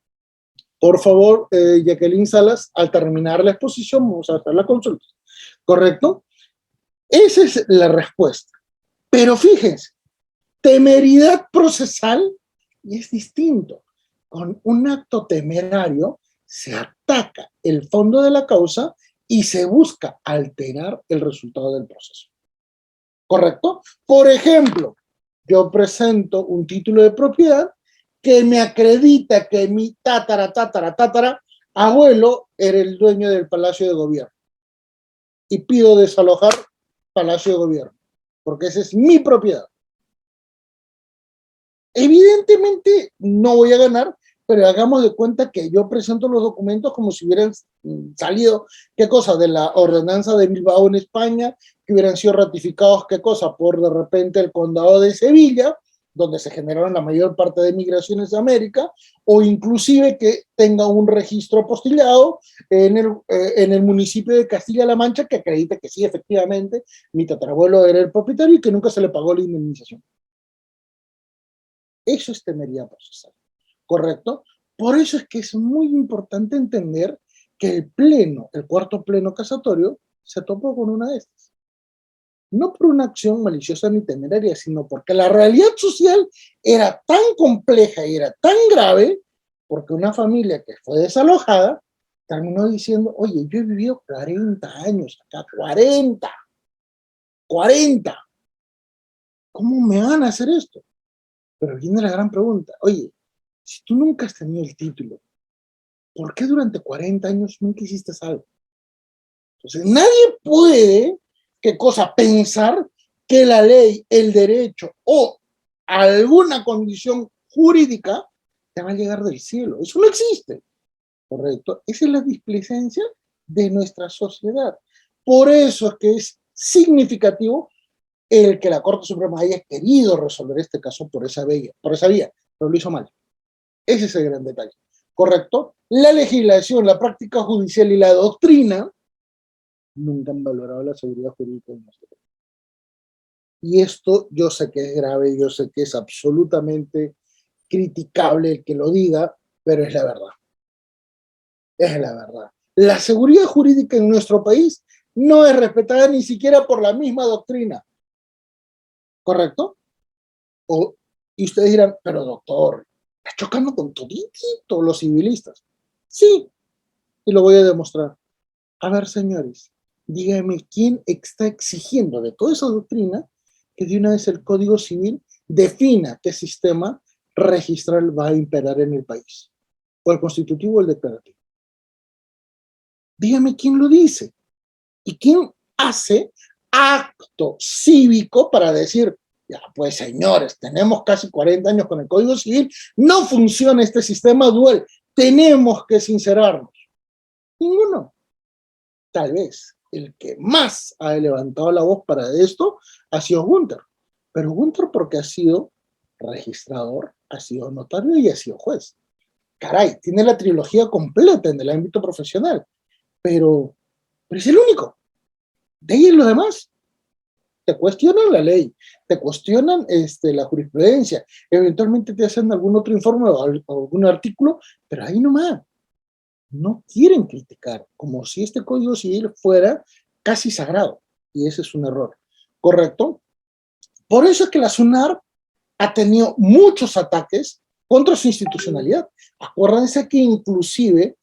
Por favor, Jacqueline Salas, al terminar la exposición, vamos a hacer la consulta. ¿Correcto? Esa es la respuesta. Pero fíjense, temeridad procesal y es distinto. Con un acto temerario se ataca el fondo de la causa y se busca alterar el resultado del proceso. ¿Correcto? Por ejemplo, yo presento un título de propiedad que me acredita que mi tatara abuelo era el dueño del Palacio de Gobierno y pido desalojar Palacio de Gobierno porque esa es mi propiedad. Evidentemente no voy a ganar, pero hagamos de cuenta que yo presento los documentos como si hubieran salido, ¿qué cosa? De la ordenanza de Bilbao en España, que hubieran sido ratificados, ¿qué cosa? Por de repente el condado de Sevilla, donde se generaron la mayor parte de migraciones de América, o inclusive que tenga un registro apostillado en el municipio de Castilla-La Mancha que acredite que sí, efectivamente, mi tatarabuelo era el propietario y que nunca se le pagó la indemnización. Eso es temeridad procesal, ¿correcto? Por eso es que es muy importante entender que el pleno, el cuarto pleno casatorio, se topó con una de estas. No por una acción maliciosa ni temeraria, sino porque la realidad social era tan compleja y era tan grave, porque una familia que fue desalojada terminó diciendo, oye, yo he vivido 40 años acá, 40, ¿cómo me van a hacer esto? Pero viene la gran pregunta, oye, si tú nunca has tenido el título, ¿por qué durante 40 años nunca hiciste algo? Entonces, nadie puede, ¿qué cosa? Pensar que la ley, el derecho o alguna condición jurídica te va a llegar del cielo. Eso no existe, ¿correcto? Esa es la displicencia de nuestra sociedad. Por eso es que es significativo el que la Corte Suprema haya querido resolver este caso por esa vía, pero lo hizo mal. Ese es el gran detalle, ¿correcto? La legislación, la práctica judicial y la doctrina nunca han valorado la seguridad jurídica de nosotros. Y esto yo sé que es grave, yo sé que es absolutamente criticable el que lo diga, pero es la verdad. Es la verdad. La seguridad jurídica en nuestro país no es respetada ni siquiera por la misma doctrina, ¿correcto? Y ustedes dirán, pero doctor, está chocando con toditito los civilistas. Sí, y lo voy a demostrar. A ver, señores, díganme quién está exigiendo de toda esa doctrina que de una vez el Código Civil defina qué sistema registral va a imperar en el país, o el constitutivo o el declarativo. Dígame quién lo dice y quién hace acto cívico para decir, ya pues señores, tenemos casi 40 años con el Código Civil, no funciona este sistema dual, tenemos que sincerarnos. Ninguno. Tal vez el que más ha levantado la voz para esto ha sido Gunther, pero Gunther porque ha sido registrador, ha sido notario y ha sido juez. caray, tiene la trilogía completa en el ámbito profesional, pero, pero es el único. De ahí en lo demás, te cuestionan la ley, te cuestionan la jurisprudencia, eventualmente te hacen algún otro informe o algún artículo, pero ahí nomás, no quieren criticar, como si este Código Civil fuera casi sagrado, y ese es un error, ¿correcto? Por eso es que la SUNAR ha tenido muchos ataques contra su institucionalidad. Acuérdense que inclusive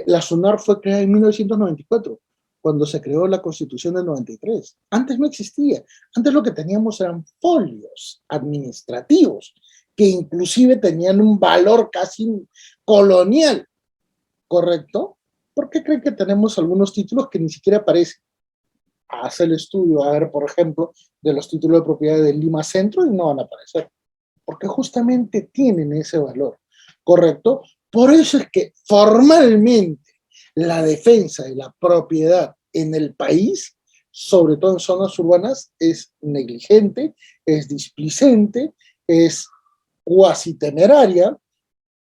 la SUNAR fue creada en 1994, cuando se creó la Constitución del 93. Antes no existía. Antes lo que teníamos eran folios administrativos, que inclusive tenían un valor casi colonial, ¿correcto? ¿Por qué creen que tenemos algunos títulos que ni siquiera aparecen? Haz el estudio, a ver, por ejemplo, de los títulos de propiedad de Lima Centro y no van a aparecer, porque justamente tienen ese valor, ¿correcto? Por eso es que formalmente la defensa de la propiedad en el país, sobre todo en zonas urbanas, es negligente, es displicente, es cuasi temeraria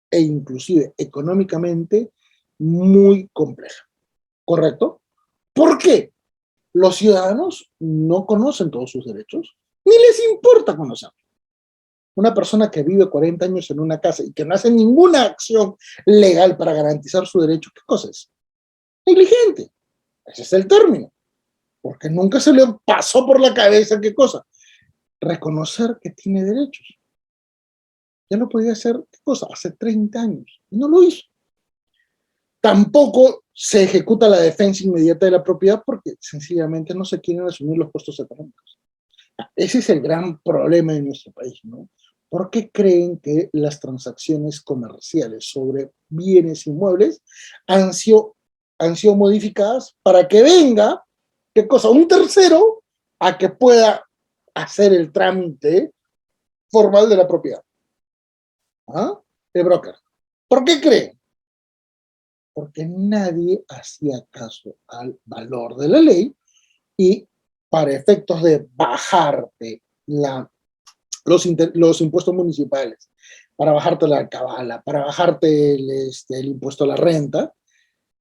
e inclusive económicamente muy compleja, ¿correcto? ¿Por qué? Los ciudadanos no conocen todos sus derechos, ni les importa conocerlos. Una persona que vive 40 años en una casa y que no hace ninguna acción legal para garantizar su derecho, ¿qué cosa es? Negligente. Ese es el término. Porque nunca se le pasó por la cabeza, ¿qué cosa? Reconocer que tiene derechos. Ya lo podía hacer, ¿qué cosa? Hace 30 años. Y no lo hizo. Tampoco se ejecuta la defensa inmediata de la propiedad porque sencillamente no se quieren asumir los costos económicos. Ese es el gran problema de nuestro país, ¿no? ¿Por qué creen que las transacciones comerciales sobre bienes inmuebles han sido, han sido modificadas para que venga, ¿qué cosa? Un tercero a que pueda hacer el trámite formal de la propiedad. ¿Ah? El broker. ¿Por qué creen? Porque nadie hacía caso al valor de la ley y para efectos de bajarte los impuestos municipales, para bajarte la alcabala, para bajarte el impuesto a la renta,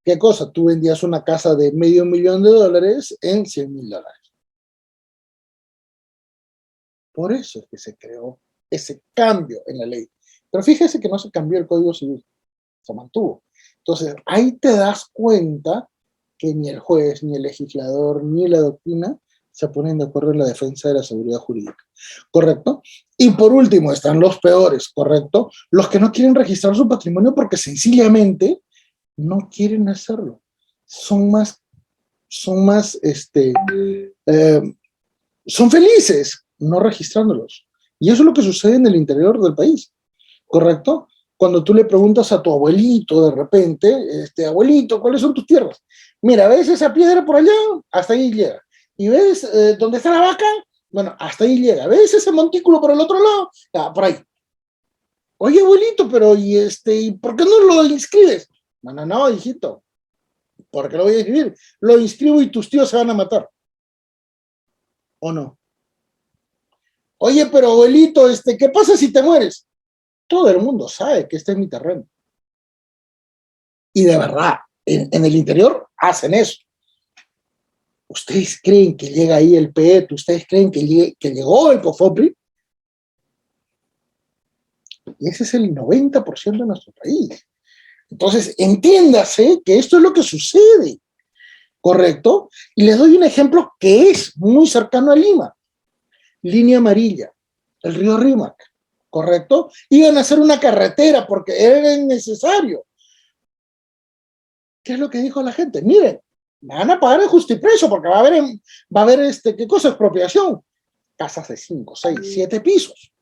¿qué cosa? Tú vendías una casa de $500,000 en $100,000. Por eso es que se creó ese cambio en la ley. Pero fíjese que no se cambió el Código Civil, se mantuvo. Entonces, ahí te das cuenta que ni el juez, ni el legislador, ni la doctrina se ponen de acuerdo en la defensa de la seguridad jurídica, ¿correcto? Y por último están los peores, ¿correcto? Los que no quieren registrar su patrimonio porque sencillamente no quieren hacerlo. Son más, eh, son felices no registrándolos. Y eso es lo que sucede en el interior del país, ¿correcto? Cuando tú le preguntas a tu abuelito de repente, abuelito, ¿cuáles son tus tierras? Mira, ¿ves esa piedra por allá? Hasta ahí llega. ¿Y ves dónde está la vaca? Bueno, hasta ahí llega. ¿Ves ese montículo por el otro lado? Ah, por ahí. Oye, abuelito, pero ¿y por qué no lo inscribes? No, no, no, hijito. ¿Por qué lo voy a inscribir? Lo inscribo y tus tíos se van a matar. ¿O no? Oye, pero abuelito, ¿qué pasa si te mueres? Todo el mundo sabe que este es mi terreno. Y de verdad, en el interior hacen eso. ¿Ustedes creen que llega ahí el PET? ¿Ustedes creen que llegó el COFOPRI? Y ese es el 90% de nuestro país. Entonces, entiéndase que esto es lo que sucede, ¿correcto? Y les doy un ejemplo que es muy cercano a Lima. Línea amarilla, el río Rímac, ¿correcto? Iban a hacer una carretera porque era necesario. ¿Qué es lo que dijo la gente? Miren, van a pagar el justiprecio porque va a haber ¿qué cosa? Expropiación. Casas de 5, 6, 7 pisos.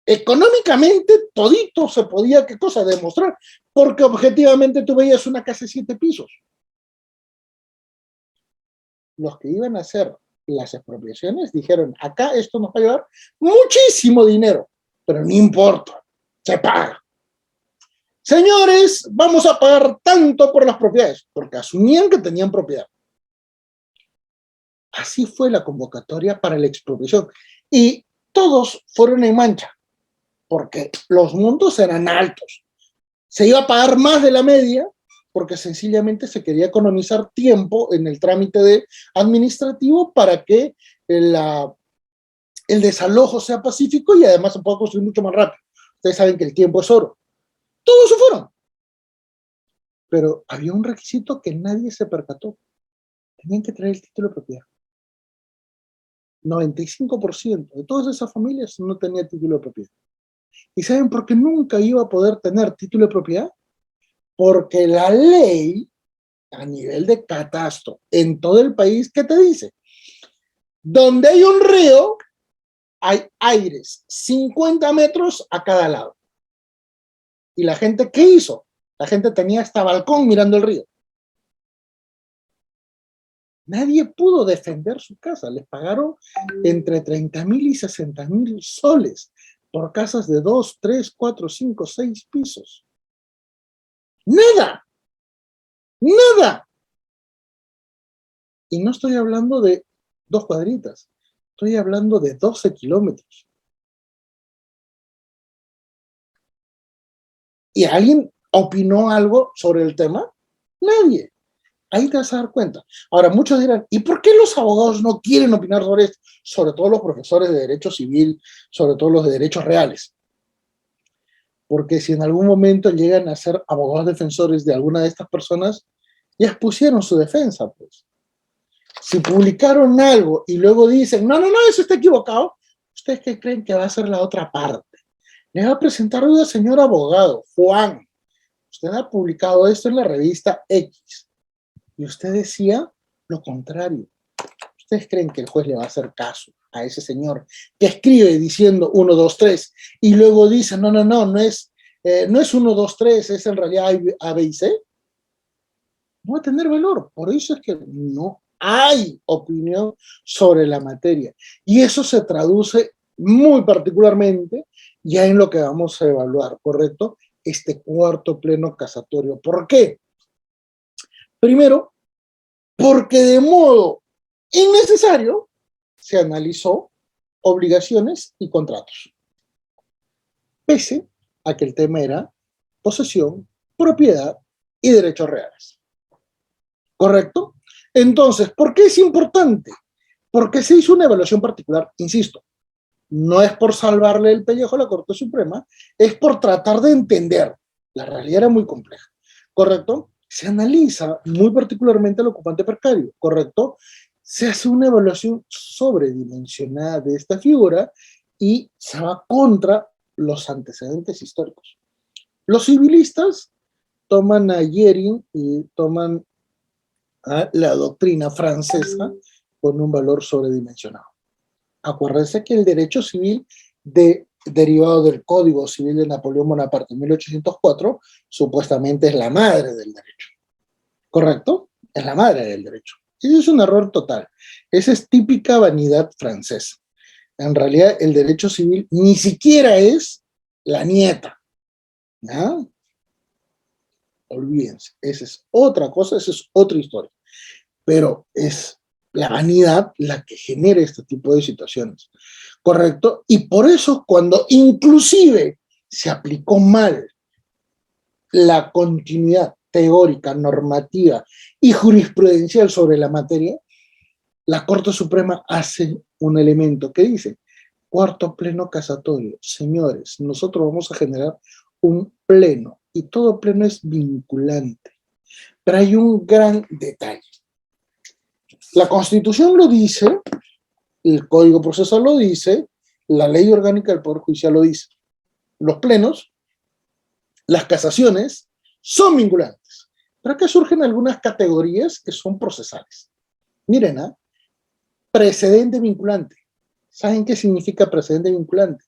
Económicamente, todito se podía, ¿qué cosa? Demostrar, porque objetivamente tú veías una casa de 7 pisos. Los que iban a hacer las expropiaciones dijeron, acá esto nos va a llevar muchísimo dinero, pero no importa, se paga. Señores, vamos a pagar tanto por las propiedades, porque asumían que tenían propiedad. Así fue la convocatoria para la expropiación. Y todos fueron en mancha, porque los montos eran altos. Se iba a pagar más de la media porque sencillamente se quería economizar tiempo en el trámite administrativo para que el desalojo sea pacífico y además se pueda construir mucho más rápido. Ustedes saben que el tiempo es oro. Todos se fueron. Pero había un requisito que nadie se percató. Tenían que traer el título de propiedad. 95% de todas esas familias no tenía título de propiedad. ¿Y saben por qué nunca iba a poder tener título de propiedad? Porque la ley, a nivel de catastro, en todo el país, ¿qué te dice? Donde hay un río, hay aires, 50 metros a cada lado. ¿Y la gente qué hizo? La gente tenía hasta balcón mirando el río. Nadie pudo defender su casa. Les pagaron entre 30.000 y 60.000 soles por casas de 2, 3, 4, 5, 6 pisos. ¡Nada! ¡Nada! Y no estoy hablando de 2 cuadritas. Estoy hablando de 12 kilómetros. ¿Y alguien opinó algo sobre el tema? Nadie. Ahí te vas a dar cuenta. Ahora, muchos dirán, ¿y por qué los abogados no quieren opinar sobre esto? Sobre todo los profesores de derecho civil, sobre todo los de derechos reales. Porque si en algún momento llegan a ser abogados defensores de alguna de estas personas, ya expusieron su defensa, pues. Si publicaron algo y luego dicen, no, eso está equivocado, ¿ustedes qué creen que va a ser la otra parte? Le va a presentar una señor abogado, Juan. Usted ha publicado esto en la revista X. Y usted decía lo contrario. ¿Ustedes creen que el juez le va a hacer caso a ese señor que escribe diciendo 1, 2, 3 y luego dice, no es 1, 2, 3, es en realidad A, B y C? No va a tener valor. Por eso es que no hay opinión sobre la materia. Y eso se traduce muy particularmente ya en lo que vamos a evaluar, ¿correcto? Este cuarto pleno casatorio. ¿Por qué? Primero, porque de modo innecesario se analizó obligaciones y contratos, pese a que el tema era posesión, propiedad y derechos reales. ¿Correcto? Entonces, ¿por qué es importante? Porque se hizo una evaluación particular, insisto, no es por salvarle el pellejo a la Corte Suprema, es por tratar de entender. La realidad era muy compleja, ¿correcto? Se analiza muy particularmente el ocupante precario, ¿correcto? Se hace una evaluación sobredimensionada de esta figura y se va contra los antecedentes históricos. Los civilistas toman a Yering y toman a la doctrina francesa con un valor sobredimensionado. Acuérdense que el derecho civil derivado del Código Civil de Napoleón Bonaparte en 1804 supuestamente es la madre del derecho. ¿Correcto? Es la madre del derecho. Eso es un error total. Esa es típica vanidad francesa. En realidad, el derecho civil ni siquiera es la nieta. ¿No? Olvídense. Esa es otra cosa, esa es otra historia. Pero es la vanidad la que genera este tipo de situaciones. ¿Correcto? Y por eso, cuando inclusive se aplicó mal la continuidad teórica, normativa y jurisprudencial sobre la materia, la Corte Suprema hace un elemento que dice, cuarto pleno casatorio, señores, nosotros vamos a generar un pleno, y todo pleno es vinculante. Pero hay un gran detalle. La Constitución lo dice, el Código Procesal lo dice, la Ley Orgánica del Poder Judicial lo dice. Los plenos, las casaciones, son vinculantes. Pero acá surgen algunas categorías que son procesales. Miren, precedente vinculante. ¿Saben qué significa precedente vinculante?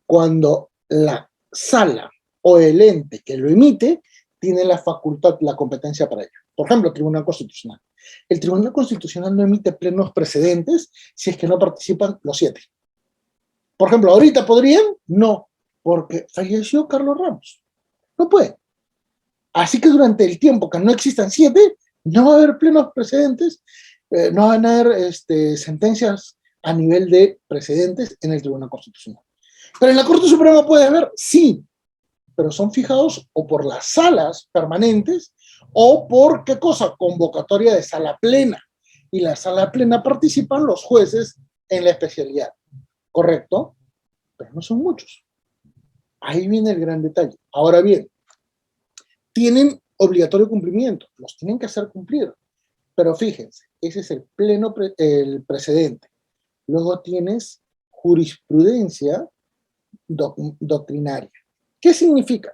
Cuando la sala o el ente que lo emite tiene la facultad, la competencia para ello. Por ejemplo, el Tribunal Constitucional. El Tribunal Constitucional no emite plenos precedentes si es que no participan los 7. Por ejemplo, ¿ahorita podrían? No, porque falleció Carlos Ramos. No puede. Así que durante el tiempo que no existan 7, no va a haber plenos precedentes, no van a haber sentencias a nivel de precedentes en el Tribunal Constitucional. Pero en la Corte Suprema puede haber, sí. pero son fijados o por las salas permanentes o por, ¿qué cosa? Convocatoria de sala plena. Y la sala plena participan los jueces en la especialidad, ¿correcto? Pero no son muchos. Ahí viene el gran detalle. Ahora bien, tienen obligatorio cumplimiento, los tienen que hacer cumplir. Pero fíjense, ese es el precedente. Luego tienes jurisprudencia doctrinaria. ¿Qué significa?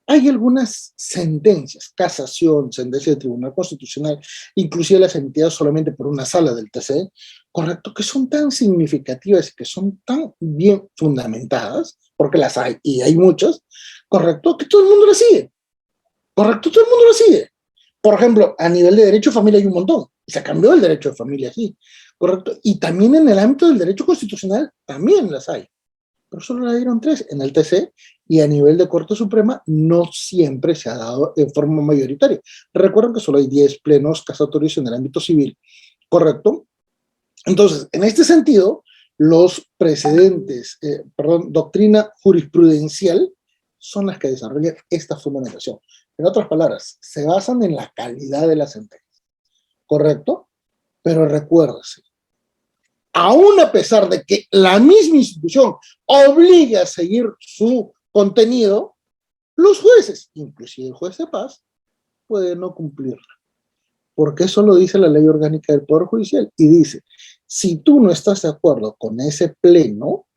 Hay algunas sentencias, casación, sentencia del Tribunal Constitucional, inclusive las emitidas solamente por una sala del TC, correcto, que son tan significativas y que son tan bien fundamentadas, porque las hay, y hay muchas, correcto, que todo el mundo las sigue. Correcto, todo el mundo las sigue. Por ejemplo, a nivel de derecho de familia hay un montón. Se cambió el derecho de familia aquí, correcto. Y también en el ámbito del derecho constitucional también las hay. Pero solo le dieron 3 en el TC y a nivel de Corte Suprema no siempre se ha dado en forma mayoritaria. Recuerden que solo hay 10 plenos casatorios en el ámbito civil, ¿correcto? Entonces, en este sentido, los precedentes, doctrina jurisprudencial son las que desarrollan esta fundamentación. En otras palabras, se basan en la calidad de la sentencia, ¿correcto? Pero recuérdese, aún a pesar de que la misma institución obliga a seguir su contenido, los jueces, inclusive el juez de paz, pueden no cumplirla. Porque eso lo dice la Ley Orgánica del Poder Judicial. Y dice, si tú no estás de acuerdo con ese pleno,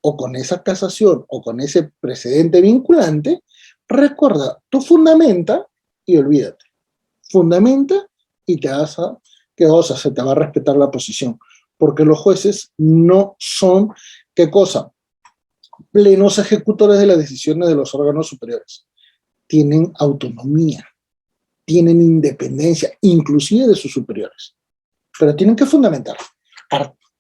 o con esa casación, o con ese precedente vinculante, recuerda, tú fundamenta y olvídate. Fundamenta y se te va a respetar la posición. Porque los jueces no son, ¿qué cosa? Plenos ejecutores de las decisiones de los órganos superiores. Tienen autonomía, tienen independencia, inclusive de sus superiores. Pero tienen que fundamentar.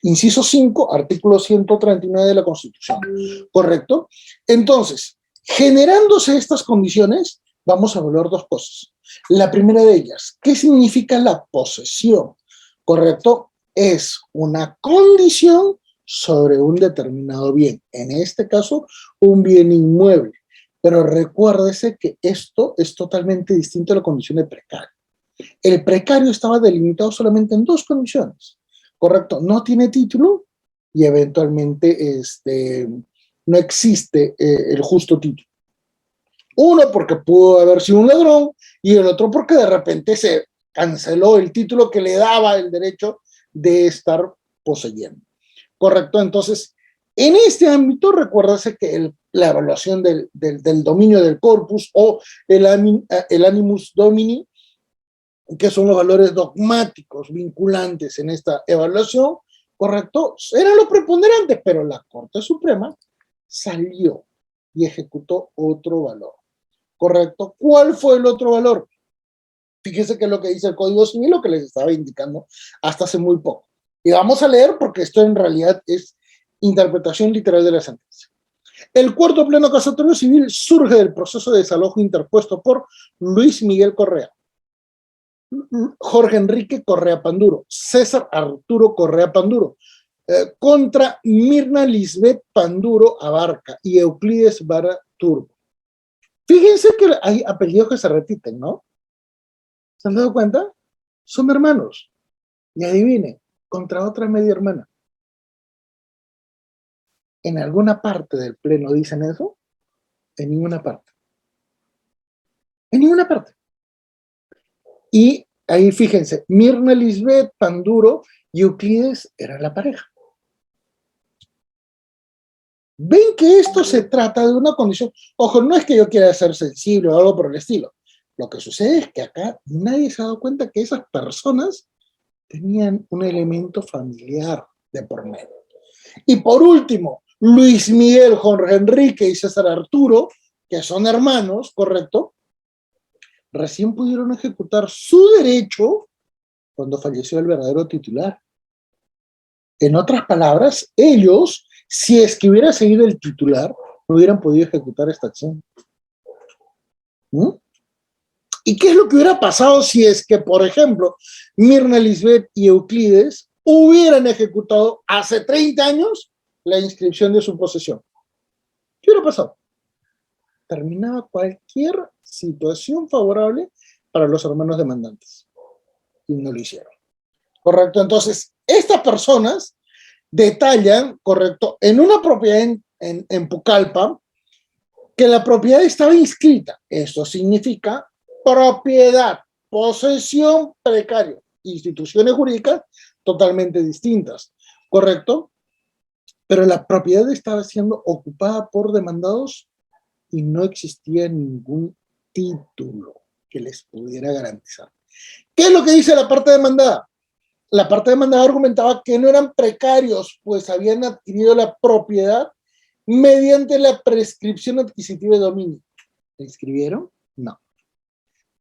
Inciso 5, artículo 139 de la Constitución. ¿Correcto? Entonces, generándose estas condiciones, vamos a evaluar 2 cosas. La primera de ellas, ¿qué significa la posesión? ¿Correcto? Es una condición sobre un determinado bien. En este caso, un bien inmueble. Pero recuérdese que esto es totalmente distinto a la condición de precario. El precario estaba delimitado solamente en 2 condiciones. ¿Correcto? No tiene título y eventualmente no existe el justo título. Uno porque pudo haber sido un ladrón y el otro porque de repente se canceló el título que le daba el derecho de estar poseyendo. ¿Correcto? Entonces, en este ámbito, recuérdase que la evaluación del dominio del corpus o el animus domini, que son los valores dogmáticos vinculantes en esta evaluación, ¿correcto? Eran los preponderantes, pero la Corte Suprema salió y ejecutó otro valor, ¿correcto? ¿Cuál fue el otro valor? Fíjese que es lo que dice el Código Civil, lo que les estaba indicando hasta hace muy poco. Y vamos a leer porque esto en realidad es interpretación literal de la sentencia. El cuarto pleno casatorio civil surge del proceso de desalojo interpuesto por Luis Miguel Correa, Jorge Enrique Correa Panduro, César Arturo Correa Panduro, contra Mirna Lisbeth Panduro Abarca y Euclides Vara Turbo. Fíjense que hay apellidos que se repiten, ¿no? ¿Se han dado cuenta? Son hermanos. Y adivinen, contra otra media hermana. ¿En alguna parte del pleno dicen eso? En ninguna parte. En ninguna parte. Y ahí fíjense, Mirna Lisbeth Panduro y Euclides eran la pareja. Ven que esto se trata de una condición. Ojo, no es que yo quiera ser sensible o algo por el estilo. Lo que sucede es que acá nadie se ha dado cuenta que esas personas tenían un elemento familiar de por medio. Y por último, Luis Miguel, Jorge Enrique y César Arturo, que son hermanos, ¿correcto? Recién pudieron ejecutar su derecho cuando falleció el verdadero titular. En otras palabras, ellos, si es que hubiera seguido el titular, no hubieran podido ejecutar esta acción. ¿Y qué es lo que hubiera pasado si es que, por ejemplo, Mirna Lisbeth y Euclides hubieran ejecutado hace 30 años la inscripción de su posesión? ¿Qué hubiera pasado? terminaba cualquier situación favorable para los hermanos demandantes. Y no lo hicieron. ¿Correcto? Entonces, estas personas detallan, correcto, en una propiedad en Pucallpa, que la propiedad estaba inscrita. Esto significa propiedad, posesión precaria, instituciones jurídicas totalmente distintas, ¿correcto? Pero la propiedad estaba siendo ocupada por demandados y no existía ningún título que les pudiera garantizar. ¿Qué es lo que dice la parte demandada? La parte demandada argumentaba que no eran precarios, pues habían adquirido la propiedad mediante la prescripción adquisitiva de dominio. ¿La inscribieron? No.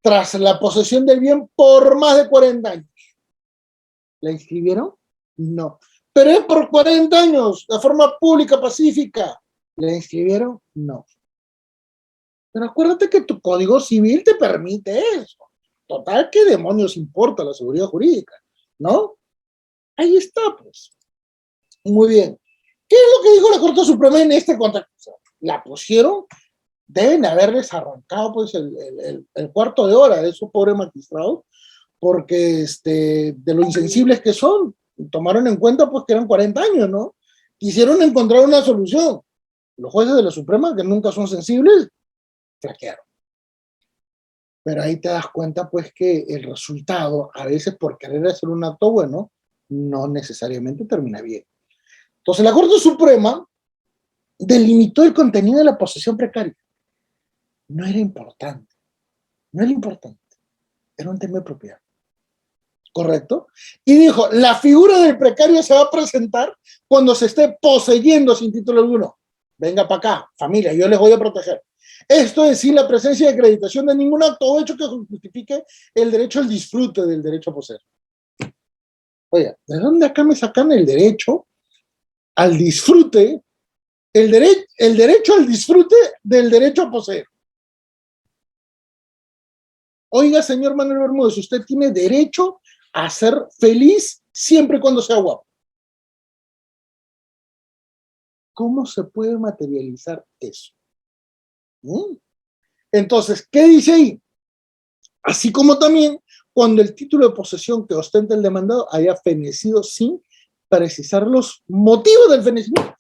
Tras la posesión del bien por más de 40 años. ¿La inscribieron? No. Pero es por 40 años, de forma pública, pacífica. ¿La inscribieron? No. Pero acuérdate que tu Código Civil te permite eso. Total, ¿qué demonios importa la seguridad jurídica? ¿No? Ahí está, pues. Muy bien. ¿Qué es lo que dijo la Corte Suprema en este contexto? La pusieron, deben haberles arrancado pues el cuarto de hora de esos pobres magistrados, porque de lo insensibles que son, tomaron en cuenta pues que eran 40 años, ¿no? Quisieron encontrar una solución. Los jueces de la Suprema, que nunca son sensibles, flaquearon. Pero ahí te das cuenta pues que el resultado, a veces por querer hacer un acto bueno, no necesariamente termina bien. Entonces la Corte Suprema delimitó el contenido de la posesión precaria. No era importante, no era importante, era un tema de propiedad. ¿Correcto? Y dijo, la figura del precario se va a presentar cuando se esté poseyendo sin título alguno. Venga para acá, familia, yo les voy a proteger. Esto es sin la presencia de acreditación de ningún acto o hecho que justifique el derecho al disfrute del derecho a poseer. Oye, ¿de dónde acá me sacan el derecho al disfrute, el derecho al disfrute del derecho a poseer? Oiga, señor Manuel Bermúdez, usted tiene derecho a ser feliz siempre y cuando sea guapo. ¿Cómo se puede materializar eso? Entonces, ¿qué dice ahí? Así como también cuando el título de posesión que ostenta el demandado haya fenecido sin precisar los motivos del fenecimiento.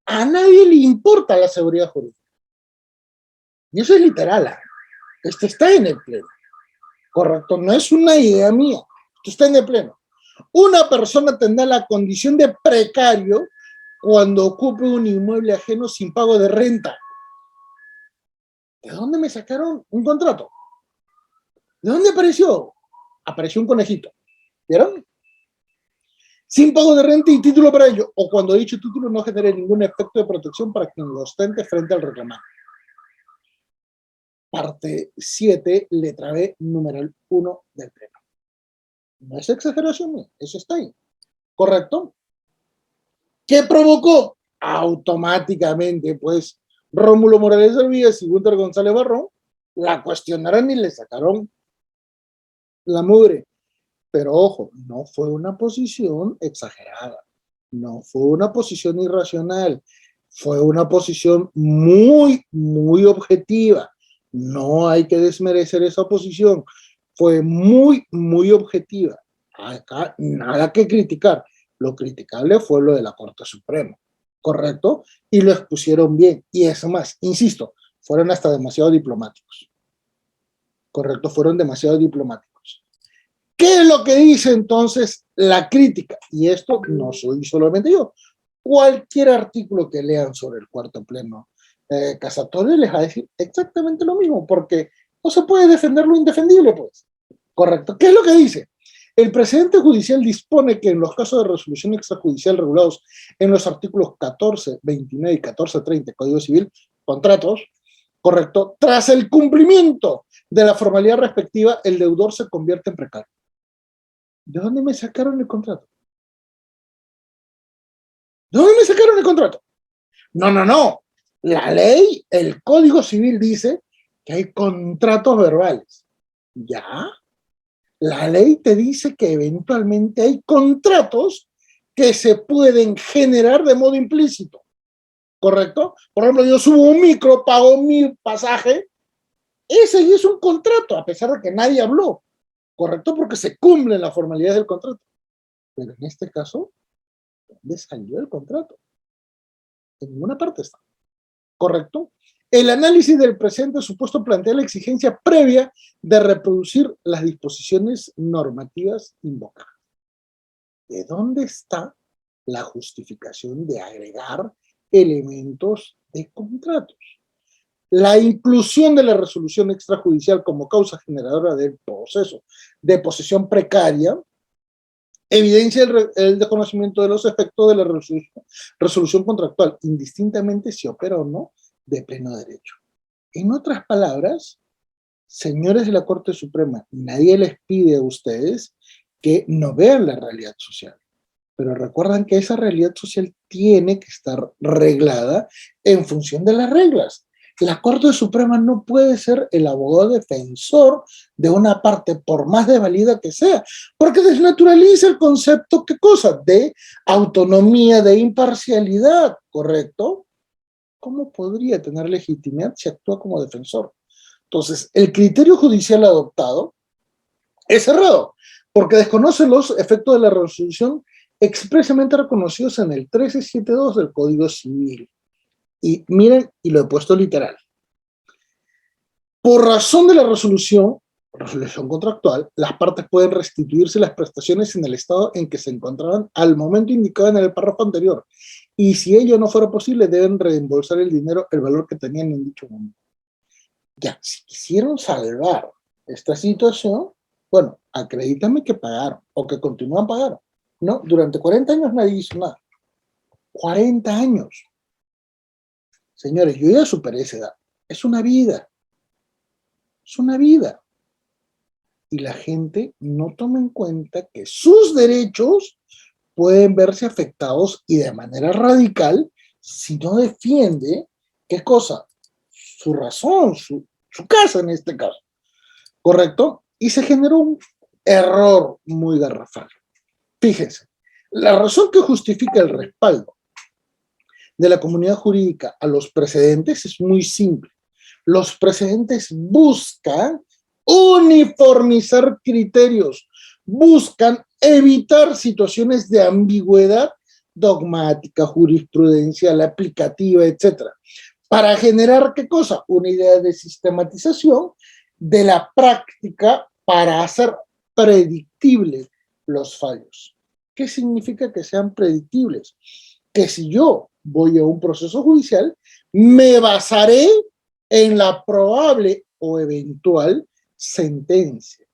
A nadie le importa la seguridad jurídica. Y eso es literal. Esto está en el pleno. Correcto, no es una idea mía. Esto está en el pleno. Una persona tendrá la condición de precario cuando ocupe un inmueble ajeno sin pago de renta. ¿De dónde me sacaron un contrato? ¿De dónde apareció? Apareció un conejito. ¿Vieron? Sin pago de renta y título para ello, o cuando dicho título no genere ningún efecto de protección para quien lo ostente frente al reclamante. Parte 7, letra B, numeral 1 del pleno. No es exageración mía, eso está ahí. ¿Correcto? ¿Qué provocó? Automáticamente, pues, Rómulo Morales Hervías y Gunter González Barrón la cuestionaron y le sacaron la mugre. Pero ojo, no fue una posición exagerada, no fue una posición irracional, fue una posición muy, muy objetiva. No hay que desmerecer esa posición. Fue muy, muy objetiva. Acá nada que criticar. Lo criticable fue lo de la Corte Suprema, ¿correcto? Y lo expusieron bien. Y eso más, insisto, fueron hasta demasiado diplomáticos. ¿Correcto? Fueron demasiado diplomáticos. ¿Qué es lo que dice entonces la crítica? Y esto no soy solamente yo. Cualquier artículo que lean sobre el cuarto pleno casatorio les va a decir exactamente lo mismo, porque no se puede defender lo indefendible, pues. Correcto. ¿Qué es lo que dice? El precedente judicial dispone que en los casos de resolución extrajudicial regulados en los artículos 14, 29 y 1430 del Código Civil, contratos, correcto, tras el cumplimiento de la formalidad respectiva, el deudor se convierte en precario. ¿De dónde me sacaron el contrato? ¿De dónde me sacaron el contrato? No, no, no. La ley, el Código Civil dice que hay contratos verbales. ¿Ya? La ley te dice que eventualmente hay contratos que se pueden generar de modo implícito. ¿correcto? Por ejemplo, yo subo un micro, pago mi pasaje, ese ya es un contrato, a pesar de que nadie habló, ¿correcto? Porque se cumplen las formalidades del contrato. Pero en este caso, ¿dónde salió el contrato? En ninguna parte está, ¿correcto? El análisis del presente supuesto plantea la exigencia previa de reproducir las disposiciones normativas invocadas. ¿De dónde está la justificación de agregar elementos de contratos? La inclusión de la resolución extrajudicial como causa generadora del proceso de posesión precaria evidencia el desconocimiento de los efectos de la resolución contractual, indistintamente si opera o no de pleno derecho. En otras palabras, señores de la Corte Suprema, nadie les pide a ustedes que no vean la realidad social, pero recuerdan que esa realidad social tiene que estar reglada en función de las reglas. La Corte Suprema no puede ser el abogado defensor de una parte, por más desvalida que sea, porque desnaturaliza el concepto, ¿qué cosa? De autonomía, de imparcialidad, ¿correcto? ¿Cómo podría tener legitimidad si actúa como defensor? Entonces, el criterio judicial adoptado es errado, porque desconoce los efectos de la resolución expresamente reconocidos en el 1372 del Código Civil. Y miren, y lo he puesto literal. Por razón de la resolución contractual, las partes pueden restituirse las prestaciones en el estado en que se encontraban al momento indicado en el párrafo anterior. Y si ello no fuera posible, deben reembolsar el dinero, el valor que tenían en dicho momento. Ya, si quisieron salvar esta situación, bueno, acredítame que pagaron o que continúan pagando. No, durante 40 años nadie hizo nada. 40 años. Señores, yo ya superé esa edad. Es una vida. Es una vida. Y la gente no toma en cuenta que sus derechos pueden verse afectados y de manera radical si no defiende, ¿qué cosa? Su razón, su casa en este caso. ¿Correcto? Y se generó un error muy garrafal. Fíjense, la razón que justifica el respaldo de la comunidad jurídica a los precedentes es muy simple. Los precedentes buscan uniformizar criterios, buscan evitar situaciones de ambigüedad dogmática, jurisprudencial, aplicativa, etcétera, para generar, ¿qué cosa? Una idea de sistematización de la práctica para hacer predictibles los fallos. ¿Qué significa que sean predictibles? Que si yo voy a un proceso judicial, me basaré en la probable o eventual sentencia,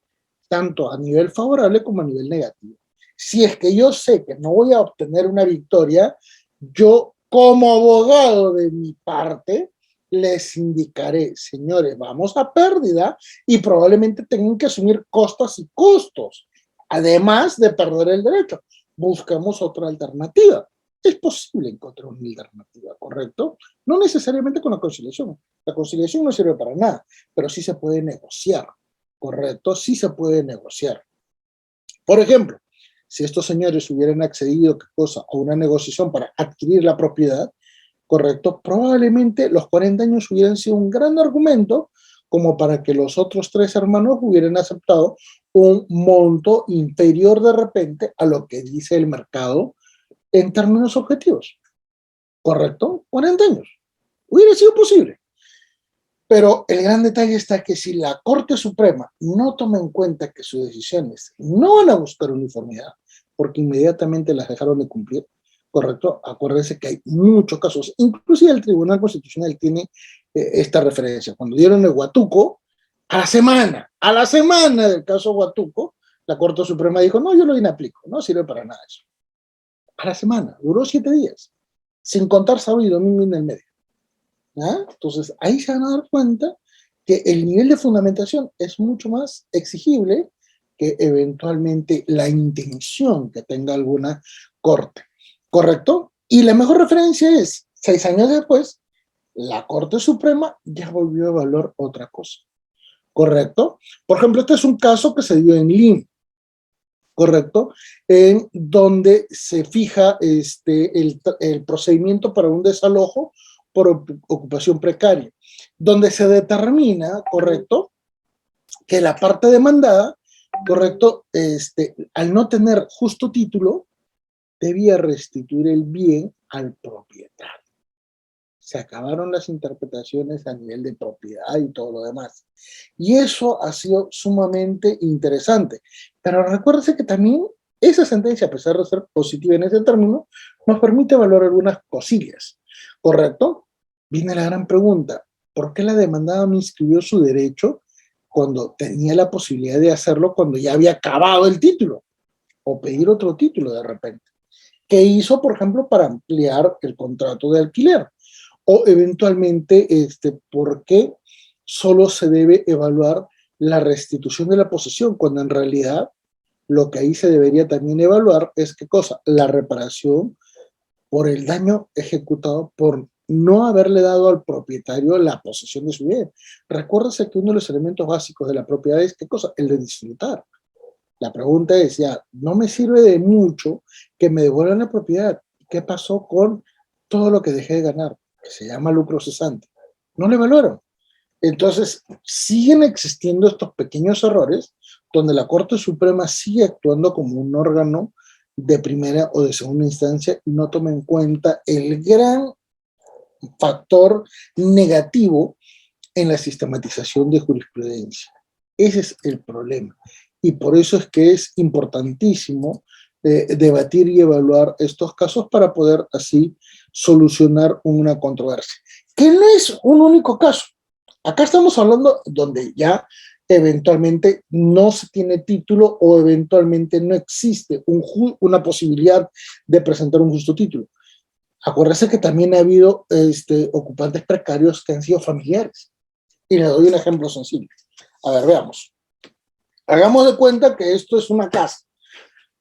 tanto a nivel favorable como a nivel negativo. Si es que yo sé que no voy a obtener una victoria, yo como abogado de mi parte les indicaré, señores, vamos a pérdida y probablemente tengan que asumir costas y costos, además de perder el derecho. Buscamos otra alternativa. Es posible encontrar una alternativa, ¿correcto? No necesariamente con la conciliación. La conciliación no sirve para nada, pero sí se puede negociar, ¿correcto? Sí se puede negociar. Por ejemplo, si estos señores hubieran accedido, ¿qué cosa? A una negociación para adquirir la propiedad, ¿correcto? Probablemente los 40 años hubieran sido un gran argumento como para que los otros 3 hermanos hubieran aceptado un monto inferior de repente a lo que dice el mercado en términos objetivos, ¿correcto? 40 años. Hubiera sido posible. Pero el gran detalle está que si la Corte Suprema no toma en cuenta que sus decisiones no van a buscar uniformidad, porque inmediatamente las dejaron de cumplir, ¿correcto? Acuérdense que hay muchos casos, inclusive el Tribunal Constitucional tiene esta referencia. Cuando dieron el Huatuco, a la semana del caso Huatuco, la Corte Suprema dijo, no, yo lo inaplico, no sirve para nada eso. A la semana, duró 7 días, sin contar sábado y domingo en el medio. ¿Ah? Entonces, ahí se van a dar cuenta que el nivel de fundamentación es mucho más exigible que eventualmente la intención que tenga alguna corte, ¿correcto? Y la mejor referencia es, 6 años después, la Corte Suprema ya volvió a evaluar otra cosa, ¿correcto? Por ejemplo, este es un caso que se dio en Lima. ¿correcto? En donde se fija el procedimiento para un desalojo por ocupación precaria, donde se determina, ¿correcto?, que la parte demandada, ¿correcto?, al no tener justo título, debía restituir el bien al propietario. Se acabaron las interpretaciones a nivel de propiedad y todo lo demás. Y eso ha sido sumamente interesante. Pero recuérdese que también esa sentencia, a pesar de ser positiva en ese término, nos permite evaluar algunas cosillas. ¿Correcto? Viene la gran pregunta. ¿Por qué la demandada no inscribió su derecho cuando tenía la posibilidad de hacerlo cuando ya había acabado el título? O pedir otro título de repente. ¿Qué hizo, por ejemplo, para ampliar el contrato de alquiler? O eventualmente, ¿por qué solo se debe evaluar la restitución de la posesión? Cuando en realidad lo que ahí se debería también evaluar es ¿qué cosa? La reparación por el daño ejecutado por no haberle dado al propietario la posesión de su bien. Recuérdese que uno de los elementos básicos de la propiedad es ¿qué cosa? El de disfrutar. La pregunta es ya, no me sirve de mucho que me devuelvan la propiedad. ¿Qué pasó con todo lo que dejé de ganar? Que se llama lucro cesante. No le evaluaron. Entonces, siguen existiendo estos pequeños errores donde la Corte Suprema sigue actuando como un órgano de primera o de segunda instancia y no toma en cuenta el gran factor negativo en la sistematización de jurisprudencia. Ese es el problema. Y por eso es que es importantísimo debatir y evaluar estos casos para poder así solucionar una controversia. Que no es un único caso. Acá estamos hablando donde ya eventualmente no se tiene título o eventualmente no existe una posibilidad de presentar un justo título. Acuérdense que también ha habido ocupantes precarios que han sido familiares. Y le doy un ejemplo sencillo. A ver, veamos. Hagamos de cuenta que esto es una casa.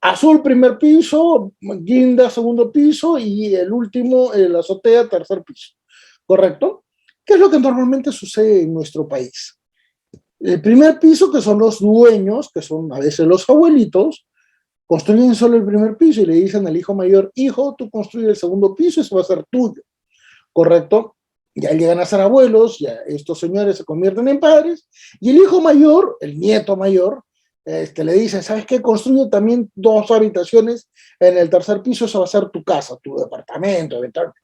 Azul, primer piso, guinda, segundo piso, y el último, la azotea, tercer piso. ¿Correcto? ¿Qué es lo que normalmente sucede en nuestro país? El primer piso, que son los dueños, que son a veces los abuelitos, construyen solo el primer piso y le dicen al hijo mayor, hijo, tú construyes el segundo piso, eso va a ser tuyo. ¿Correcto? Ya llegan a ser abuelos, ya estos señores se convierten en padres, y el hijo mayor, el nieto mayor, le dice, ¿sabes qué? Construye también 2 habitaciones en el tercer piso, eso va a ser tu casa, tu departamento, eventualmente.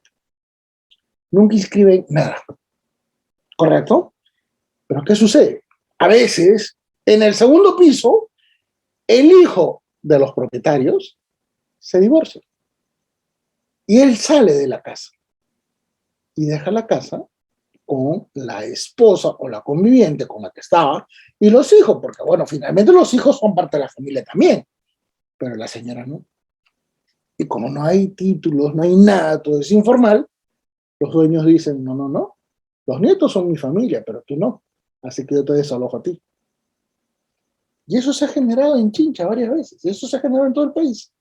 Nunca inscriben nada, ¿correcto? Pero ¿qué sucede? A veces, en el segundo piso, el hijo de los propietarios se divorcia y él sale de la casa y deja la casa con la esposa o la conviviente con la que estaba y los hijos, porque bueno, finalmente los hijos son parte de la familia también, pero la señora no. Y como no hay títulos, no hay nada, todo es informal, los dueños dicen, no, no, no, los nietos son mi familia, pero tú no, así que yo te desalojo a ti. Y eso se ha generado en Chincha varias veces, y eso se ha generado en todo el país.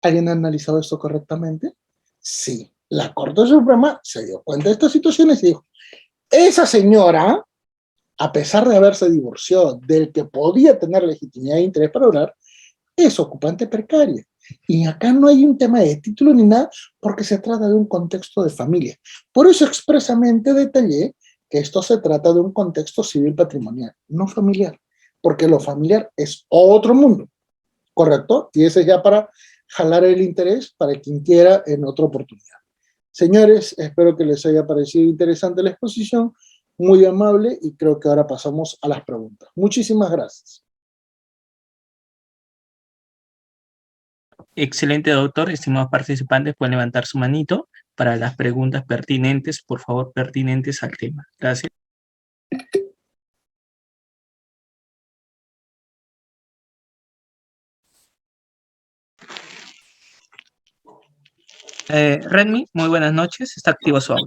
¿Alguien ha analizado esto correctamente? Sí. La Corte Suprema se dio cuenta de estas situaciones y dijo, esa señora, a pesar de haberse divorciado del que podía tener legitimidad e interés para hablar, es ocupante precaria. Y acá no hay un tema de título ni nada, porque se trata de un contexto de familia. Por eso expresamente detallé que esto se trata de un contexto civil patrimonial, no familiar, porque lo familiar es otro mundo, ¿correcto? Y ese es ya para jalar el interés para quien quiera en otra oportunidad. Señores, espero que les haya parecido interesante la exposición, muy amable, y creo que ahora pasamos a las preguntas. Muchísimas gracias. Excelente, doctor. Estimados participantes, pueden levantar su manito para las preguntas pertinentes, por favor, pertinentes al tema. Gracias. Redmi, muy buenas noches. Está activo su audio.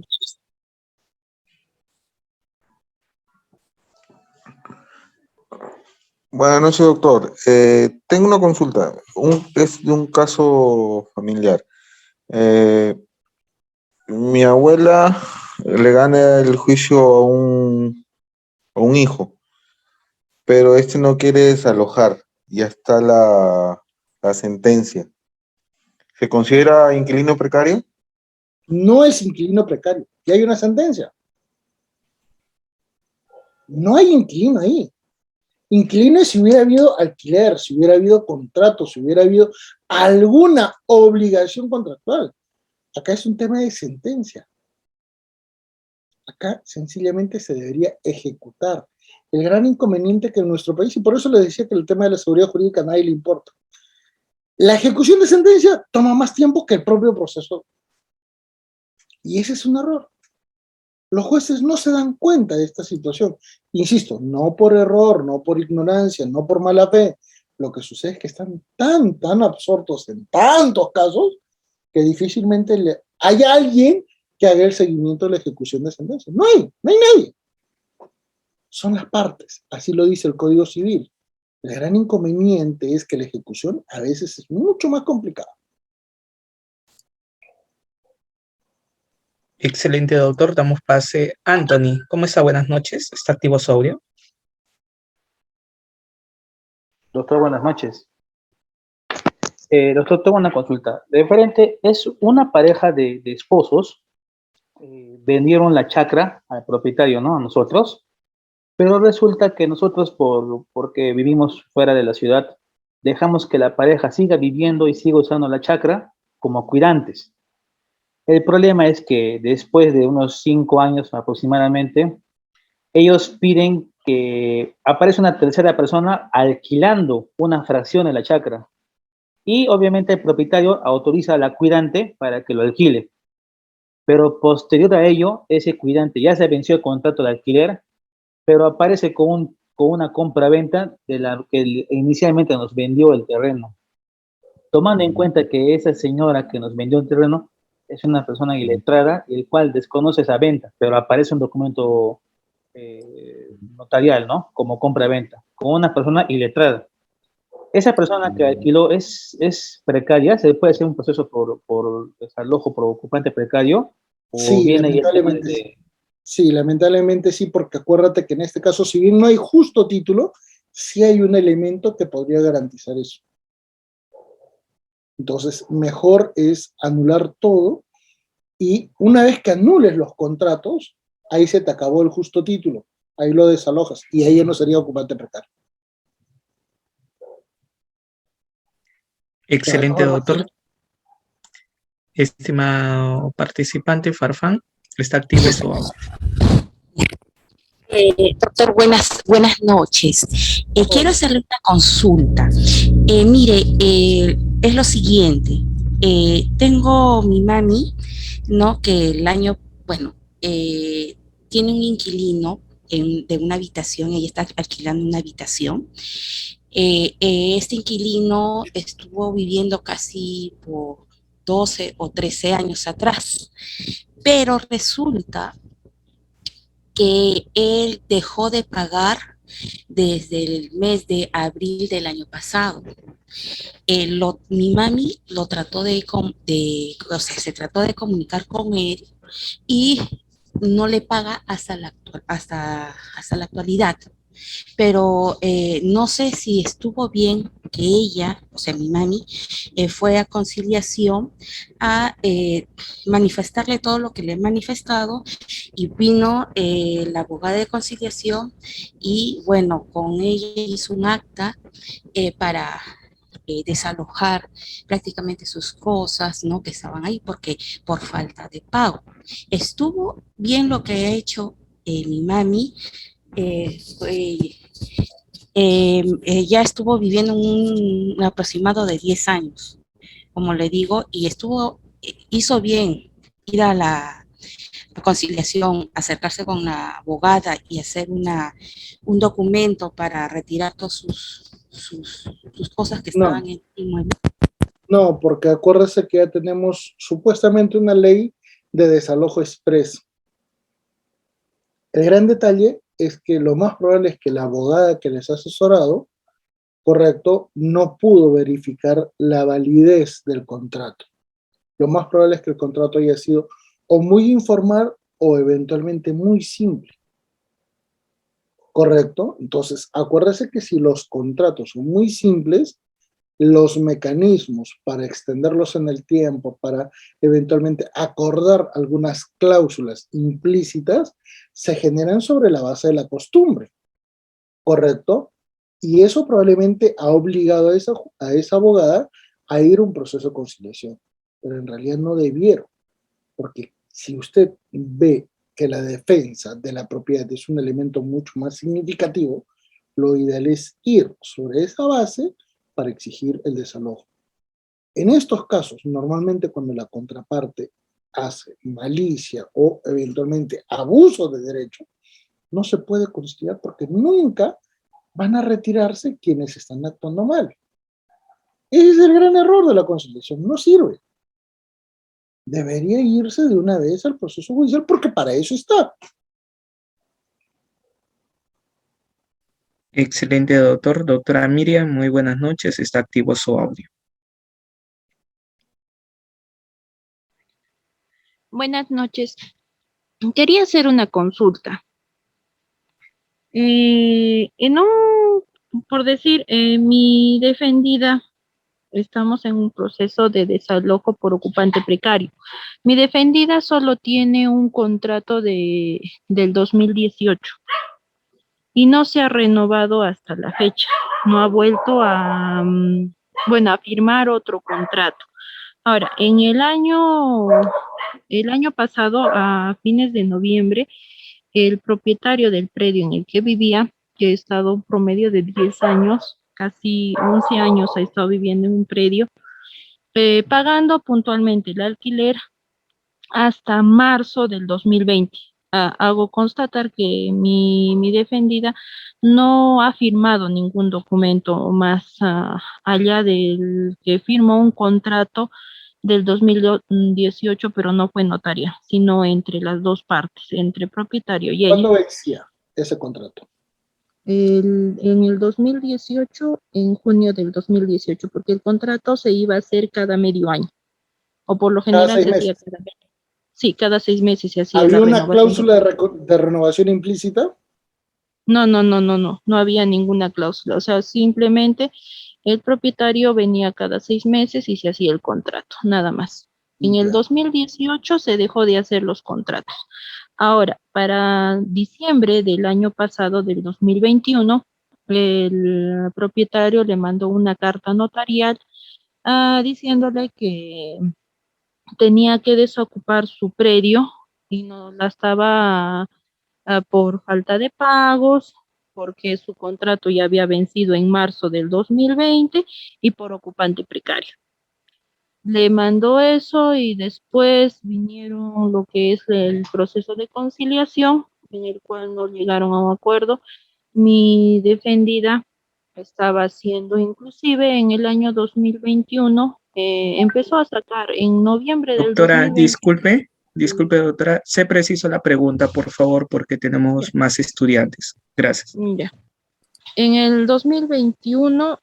Buenas noches, doctor. Tengo una consulta. Es de un caso familiar. Eh, Mi abuela le gana el juicio a un hijo, pero este no quiere desalojar ya está la sentencia. ¿Se considera inquilino precario? No es inquilino precario, y hay una sentencia. No hay inquilino ahí. Inquilino es si hubiera habido alquiler, si hubiera habido contrato, si hubiera habido alguna obligación contractual. Acá es un tema de sentencia. Acá sencillamente se debería ejecutar. El gran inconveniente que en nuestro país, y por eso les decía que el tema de la seguridad jurídica a nadie le importa, la ejecución de sentencia toma más tiempo que el propio proceso. Y ese es un error. Los jueces no se dan cuenta de esta situación. Insisto, no por error, no por ignorancia, no por mala fe. Lo que sucede es que están tan absortos en tantos casos que difícilmente hay alguien que haga el seguimiento de la ejecución de sentencias. No hay nadie. Son las partes, así lo dice el Código Civil. El gran inconveniente es que la ejecución a veces es mucho más complicada. Excelente, doctor. Damos pase a Anthony. ¿Cómo está? Buenas noches. ¿Está activo su audio? Doctor, buenas noches. Doctor, tengo una consulta. De frente, es una pareja de esposos, vendieron la chacra al propietario, ¿no? A nosotros, pero resulta que nosotros, porque vivimos fuera de la ciudad, dejamos que la pareja siga viviendo y siga usando la chacra como cuidantes. El problema es que después de unos 5 años aproximadamente, ellos piden que aparece una tercera persona alquilando una fracción de la chacra. Y obviamente el propietario autoriza a la cuidante para que lo alquile. Pero posterior a ello, ese cuidante ya se venció el contrato de alquiler, pero aparece con una compra-venta de la que inicialmente nos vendió el terreno. Tomando en cuenta que esa señora que nos vendió el terreno es una persona iletrada, el cual desconoce esa venta, pero aparece un documento notarial, ¿no? Como compra-venta, con una persona iletrada. Esa persona que alquiló es precaria, se puede hacer un proceso por desalojo por ocupante precario, o Sí, viene ahí el tema lamentablemente sí. de... Sí, lamentablemente sí, porque acuérdate que en este caso, si bien no hay justo título, sí hay un elemento que podría garantizar eso. Entonces, mejor es anular todo y una vez que anules los contratos, ahí se te acabó el justo título, ahí lo desalojas y ahí ya no sería ocupante precario. Excelente, doctor. Estimado participante, Farfán, está activo su audio. Doctor, buenas noches. Quiero hacerle una consulta. Mire, es lo siguiente. Tengo mi mami, ¿no? Que el año, bueno, tiene un inquilino de una habitación, ella está alquilando una habitación. Este inquilino estuvo viviendo casi por 12 o 13 años atrás, pero resulta que él dejó de pagar desde el mes de abril del año pasado. Mi mami lo trató o sea, se trató de comunicar con él y no le paga hasta la actualidad. Pero no sé si estuvo bien que ella, o sea, mi mami, fue a conciliación a manifestarle todo lo que le he manifestado y vino la abogada de conciliación y bueno, con ella hizo un acta para desalojar prácticamente sus cosas, ¿no? Que estaban ahí porque por falta de pago. Estuvo bien lo que ha hecho mi mami, eh, ya estuvo viviendo un aproximado de 10 años, como le digo, y hizo bien ir a la conciliación, acercarse con la abogada y hacer un documento para retirar todas sus cosas que estaban No, en inmueble. no, porque acuérdese que ya tenemos supuestamente una ley de desalojo expreso. El gran detalle es que lo más probable es que la abogada que les ha asesorado, correcto, no pudo verificar la validez del contrato. Lo más probable es que el contrato haya sido o muy informal o eventualmente muy simple. ¿correcto? Entonces, acuérdese que si los contratos son muy simples, los mecanismos para extenderlos en el tiempo, para eventualmente acordar algunas cláusulas implícitas, se generan sobre la base de la costumbre, ¿correcto? Y eso probablemente ha obligado a esa abogada a ir a un proceso de conciliación, pero en realidad no debieron, porque si usted ve que la defensa de la propiedad es un elemento mucho más significativo, lo ideal es ir sobre esa base para exigir el desalojo. En estos casos, normalmente cuando la contraparte hace malicia o eventualmente abuso de derecho, no se puede conciliar porque nunca van a retirarse quienes están actuando mal. Ese es el gran error de la conciliación, no sirve. Debería irse de una vez al proceso judicial porque para eso está. Excelente, doctor. Doctora Miriam, muy buenas noches. Está activo su audio. Buenas noches. Quería hacer una consulta. Por decir, mi defendida, estamos en un proceso de desalojo por ocupante precario. Mi defendida solo tiene un contrato del 2018 y no se ha renovado hasta la fecha. No ha vuelto a firmar otro contrato. Ahora, el año pasado, a fines de noviembre, el propietario del predio en el que vivía, que ha estado un promedio de 10 años, casi 11 años ha estado viviendo en un predio, pagando puntualmente el alquiler hasta marzo del 2020. Hago constatar que mi defendida no ha firmado ningún documento más allá del que firmó un contrato del 2018, pero no fue notaria, sino entre las dos partes, entre propietario y ella. ¿Cuándo vencía ese contrato? En el 2018, en junio del 2018, porque el contrato se iba a hacer cada medio año, o por lo Cada general 6 se hacía meses. cada medio. Sí, cada 6 meses se hacía la ¿Había una renovación. cláusula de renovación implícita? No había ninguna cláusula, o sea, simplemente el propietario venía cada 6 meses y se hacía el contrato, nada más. En el Ya. 2018 se dejó de hacer los contratos. Ahora, para diciembre del año pasado, del 2021, el propietario le mandó una carta notarial diciéndole que tenía que desocupar su predio y no la estaba por falta de pagos, porque su contrato ya había vencido en marzo del 2020 y por ocupante precario. Le mandó eso y después vinieron lo que es el proceso de conciliación, en el cual no llegaron a un acuerdo. Mi defendida estaba haciendo, inclusive en el año 2021, empezó a sacar en noviembre del Doctora, 2020. disculpe, doctora. Sé preciso la pregunta, por favor, porque tenemos más estudiantes. Gracias. Ya. En el 2021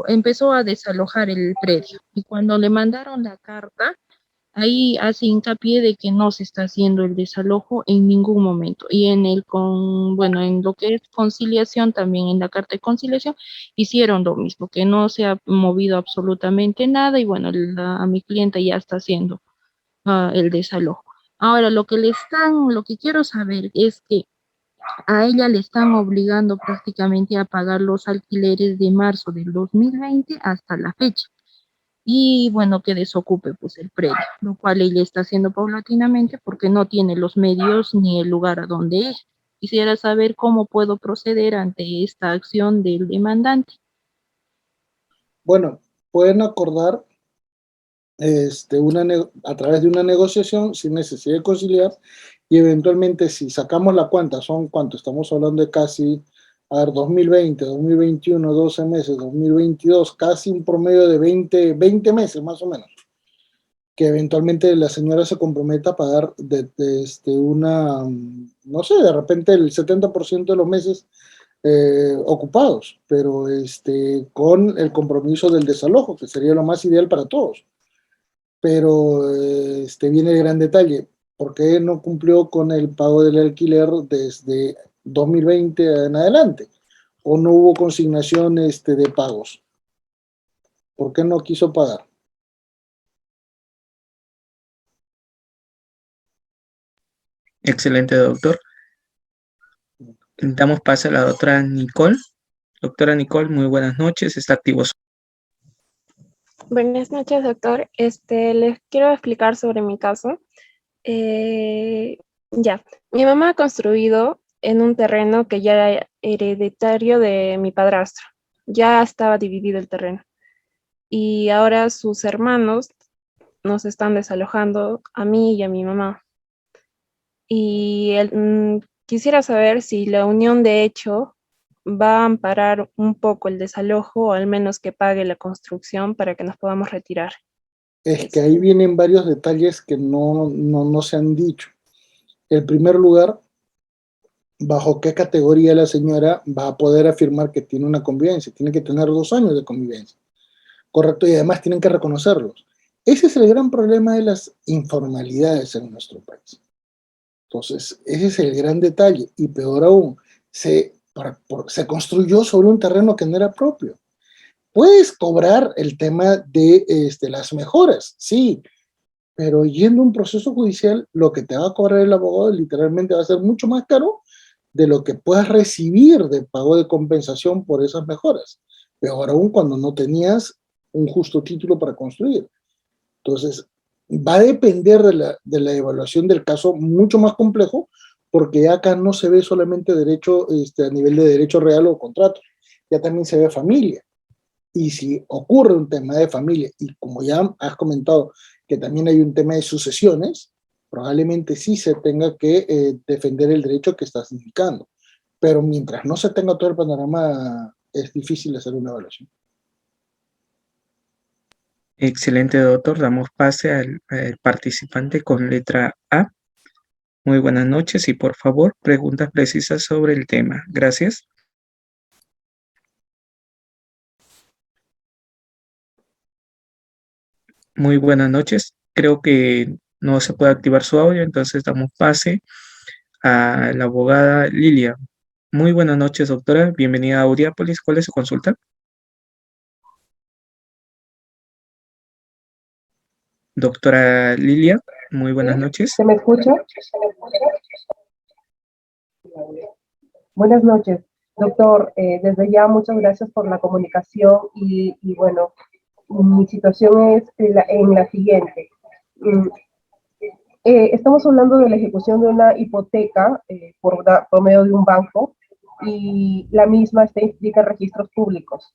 empezó a desalojar el predio y cuando le mandaron la carta, ahí hace hincapié de que no se está haciendo el desalojo en ningún momento. Y en lo que es conciliación, también en la carta de conciliación, hicieron lo mismo, que no se ha movido absolutamente nada y bueno, a mi cliente ya está haciendo el desalojo. Ahora, lo que quiero saber es que a ella le están obligando prácticamente a pagar los alquileres de marzo del 2020 hasta la fecha. Y bueno, que desocupe pues el predio, lo cual ella está haciendo paulatinamente porque no tiene los medios ni el lugar a donde ir. Quisiera saber cómo puedo proceder ante esta acción del demandante. Bueno, pueden acordar a través de una negociación sin necesidad de conciliar y eventualmente si sacamos la cuenta, son cuánto, estamos hablando de casi, 2020, 2021, 12 meses, 2022, casi un promedio de 20 meses más o menos, que eventualmente la señora se comprometa a pagar no sé, de repente el 70% de los meses ocupados, pero con el compromiso del desalojo, que sería lo más ideal para todos. Pero viene el gran detalle, ¿por qué no cumplió con el pago del alquiler desde 2020 en adelante, o no hubo consignación de pagos. ¿Por qué no quiso pagar? Excelente, doctor. Damos paso a la doctora Nicole. Doctora Nicole, muy buenas noches. Está activo. Buenas noches, doctor. Les quiero explicar sobre mi caso. Ya, mi mamá ha construido en un terreno que ya era hereditario de mi padrastro. Ya estaba dividido el terreno. Y ahora sus hermanos nos están desalojando a mí y a mi mamá. Y quisiera saber si la unión de hecho va a amparar un poco el desalojo, o al menos que pague la construcción para que nos podamos retirar. Es que ahí vienen varios detalles que no se han dicho. En primer lugar, ¿bajo qué categoría la señora va a poder afirmar que tiene una convivencia? Tiene que tener 2 años de convivencia. Correcto, y además tienen que reconocerlos. Ese es el gran problema de las informalidades en nuestro país. Entonces, ese es el gran detalle. Y peor aún, se construyó sobre un terreno que no era propio. Puedes cobrar el tema de las mejoras, sí, pero yendo a un proceso judicial, lo que te va a cobrar el abogado literalmente va a ser mucho más caro de lo que puedas recibir de pago de compensación por esas mejoras. Peor aún cuando no tenías un justo título para construir. Entonces, va a depender de la evaluación del caso mucho más complejo, porque acá no se ve solamente derecho a nivel de derecho real o contrato, ya también se ve familia. Y si ocurre un tema de familia, y como ya has comentado que también hay un tema de sucesiones, probablemente sí se tenga que defender el derecho que estás indicando. Pero mientras no se tenga todo el panorama, es difícil hacer una evaluación. Excelente, doctor. Damos pase al participante con letra A. Muy buenas noches y por favor, preguntas precisas sobre el tema. Gracias. Muy buenas noches. Creo que no se puede activar su audio, entonces damos pase a la abogada Lilia. Muy buenas noches, doctora. Bienvenida a Audiápolis. ¿Cuál es su consulta? Doctora Lilia, muy buenas noches. ¿Se me escucha? Buenas noches, doctor. Desde ya muchas gracias por la comunicación y bueno, mi situación es en la siguiente. Estamos hablando de la ejecución de una hipoteca por medio de un banco y la misma implica registros públicos.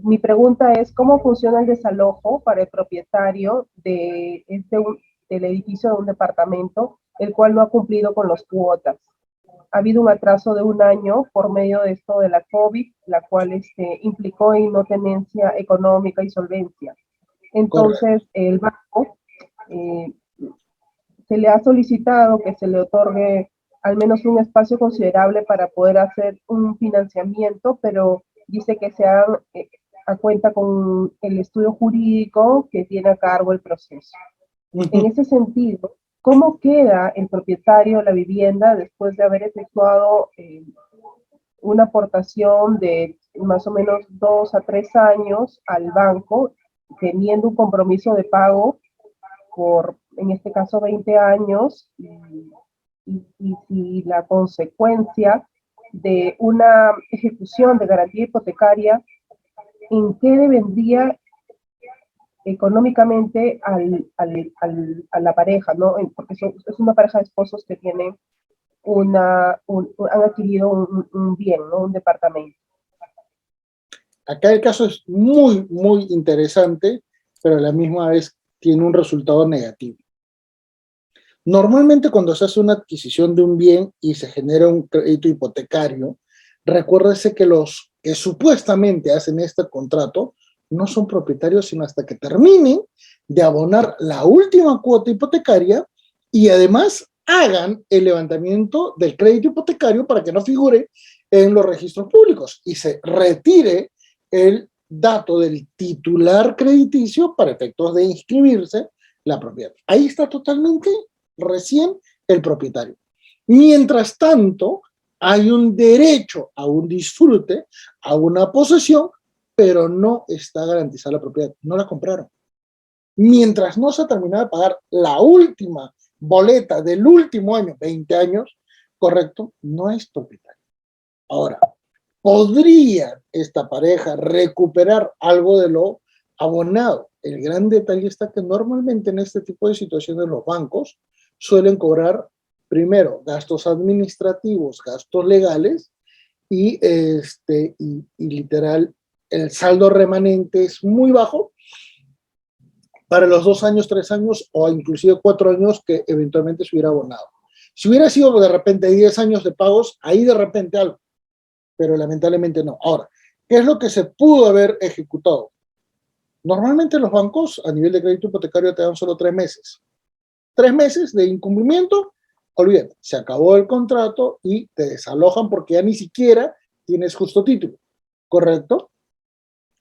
Mi pregunta es, ¿cómo funciona el desalojo para el propietario del edificio de un departamento, el cual no ha cumplido con las cuotas? Ha habido un atraso de 1 año por medio de esto de la COVID, la cual implicó en no tenencia económica y solvencia. Entonces, el banco se le ha solicitado que se le otorgue al menos un espacio considerable para poder hacer un financiamiento, pero dice que se a cuenta con el estudio jurídico que tiene a cargo el proceso. En ese sentido, ¿cómo queda el propietario de la vivienda después de haber efectuado una aportación de más o menos 2 a 3 años al banco, teniendo un compromiso de pago por, en este caso, 20 años, y si la consecuencia de una ejecución de garantía hipotecaria, ¿en qué devendría económicamente a la pareja, ¿no? Porque es una pareja de esposos que tienen han adquirido un bien, ¿no? Un departamento. Acá el caso es muy, muy interesante, pero a la misma vez tiene un resultado negativo. Normalmente cuando se hace una adquisición de un bien y se genera un crédito hipotecario, recuérdese que los que supuestamente hacen este contrato no son propietarios sino hasta que terminen de abonar la última cuota hipotecaria y además hagan el levantamiento del crédito hipotecario para que no figure en los registros públicos y se retire el dato del titular crediticio para efectos de inscribirse la propiedad. Ahí está totalmente recién el propietario. Mientras tanto, Hay un derecho a un disfrute, a una posesión, pero no está garantizada la propiedad. No la compraron. Mientras no se ha terminado de pagar la última boleta del último año, 20 años, correcto, no es propietario. Ahora, ¿podría esta pareja recuperar algo de lo abonado? El gran detalle está que normalmente en este tipo de situaciones los bancos suelen cobrar primero gastos administrativos, gastos legales y literal el saldo remanente es muy bajo para los 2 años, 3 años o inclusive 4 años que eventualmente se hubiera abonado. Si hubiera sido de repente 10 años de pagos, ahí de repente algo, pero lamentablemente no. Ahora, ¿qué es lo que se pudo haber ejecutado? Normalmente los bancos a nivel de crédito hipotecario te dan solo 3 meses. 3 meses de incumplimiento, olvídate, se acabó el contrato y te desalojan porque ya ni siquiera tienes justo título, ¿correcto?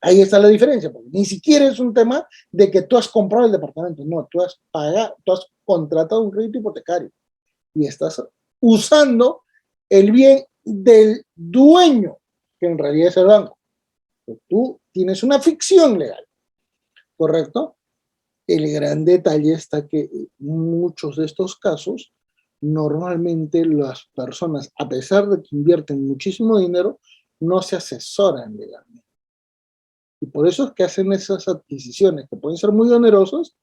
Ahí está la diferencia, porque ni siquiera es un tema de que tú has comprado el departamento, no, tú has pagado, tú has contratado un crédito hipotecario y estás usando el bien del dueño, que en realidad es el banco. Tú tienes una ficción legal, ¿correcto? El gran detalle está que muchos de estos casos, normalmente las personas, a pesar de que invierten muchísimo dinero, no se asesoran legalmente. Y por eso es que hacen esas adquisiciones que pueden ser muy onerosas,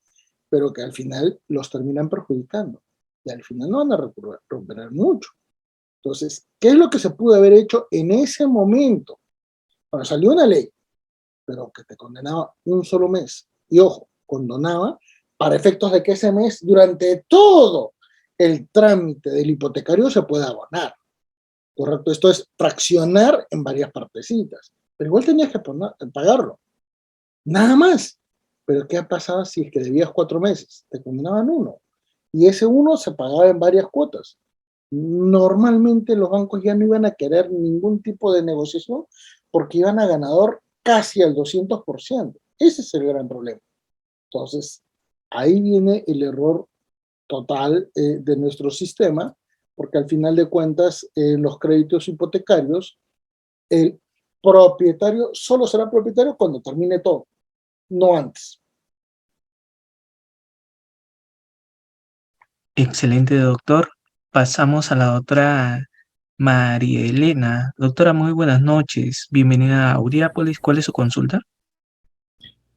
pero que al final los terminan perjudicando. Y al final no van a recuperar mucho. Entonces, ¿qué es lo que se pudo haber hecho en ese momento? Bueno, salió una ley, pero que te condenaba un solo mes. Y ojo, condonaba para efectos de que ese mes, durante todo el trámite del hipotecario, se pueda abonar. ¿Correcto? Esto es fraccionar en varias partecitas. Pero igual tenías que pagarlo. Nada más. Pero ¿qué pasaba si es que debías 4 meses? Te condenaban 1. Y ese 1 se pagaba en varias cuotas. Normalmente los bancos ya no iban a querer ningún tipo de negociación porque iban a ganador casi al 200%. Ese es el gran problema. Entonces, ahí viene el error total de nuestro sistema, porque al final de cuentas, los créditos hipotecarios, el propietario solo será propietario cuando termine todo, no antes. Excelente, doctor. Pasamos a la doctora María Elena. Doctora, muy buenas noches. Bienvenida a Audiápolis. ¿Cuál es su consulta?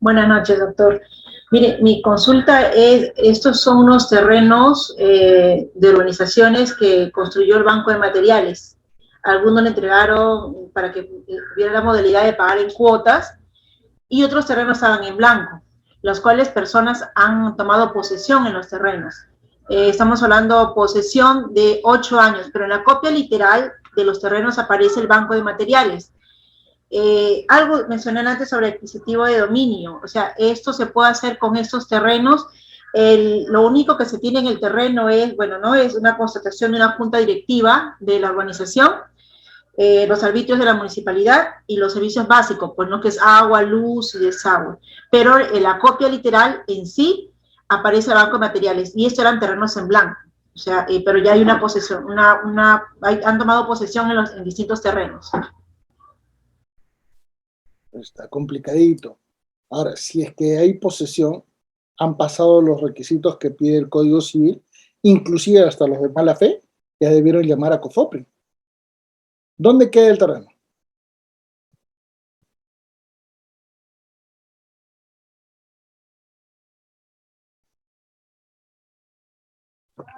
Buenas noches, doctor. Mire, mi consulta es, estos son unos terrenos de urbanizaciones que construyó el Banco de Materiales. Algunos le entregaron para que hubiera la modalidad de pagar en cuotas y otros terrenos estaban en blanco, los cuales personas han tomado posesión en los terrenos. Estamos hablando posesión de 8 años, pero en la copia literal de los terrenos aparece el Banco de Materiales. Algo mencioné antes sobre el adquisitivo de dominio, o sea, esto se puede hacer con estos terrenos. Lo único que se tiene en el terreno es, bueno, no es una constatación de una junta directiva de la urbanización, los arbitrios de la municipalidad y los servicios básicos, pues no, que es agua, luz y desagüe, pero en la copia literal en sí aparece el Banco de Materiales y estos eran terrenos en blanco, o sea, pero ya hay una posesión, han tomado posesión en distintos terrenos. Está complicadito. Ahora, si es que hay posesión, han pasado los requisitos que pide el Código Civil, inclusive hasta los de mala fe, ya debieron llamar a COFOPRI. ¿Dónde queda el terreno?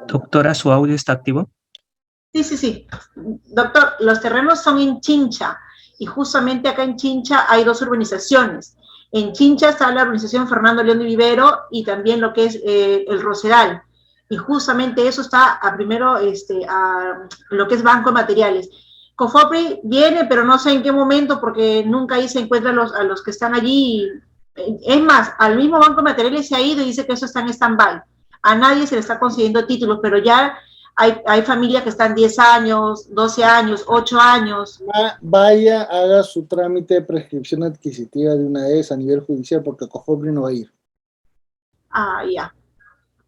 Doctora, ¿su audio está activo? Sí. Doctor, los terrenos son en Chincha y justamente acá en Chincha hay 2 urbanizaciones. En Chincha está la urbanización Fernando León de Vivero y también lo que es el Rosedal. Y justamente eso está a lo que es Banco de Materiales. COFOPRI viene, pero no sé en qué momento, porque nunca ahí se encuentran a los que están allí. Es más, al mismo Banco de Materiales se ha ido y dice que eso está en stand-by. A nadie se le está concediendo títulos, pero ya hay familias que están 10 años, 12 años, 8 años. Vaya, haga su trámite de prescripción adquisitiva de una vez a nivel judicial, porque COFOPRI no va a ir. Ah, ya.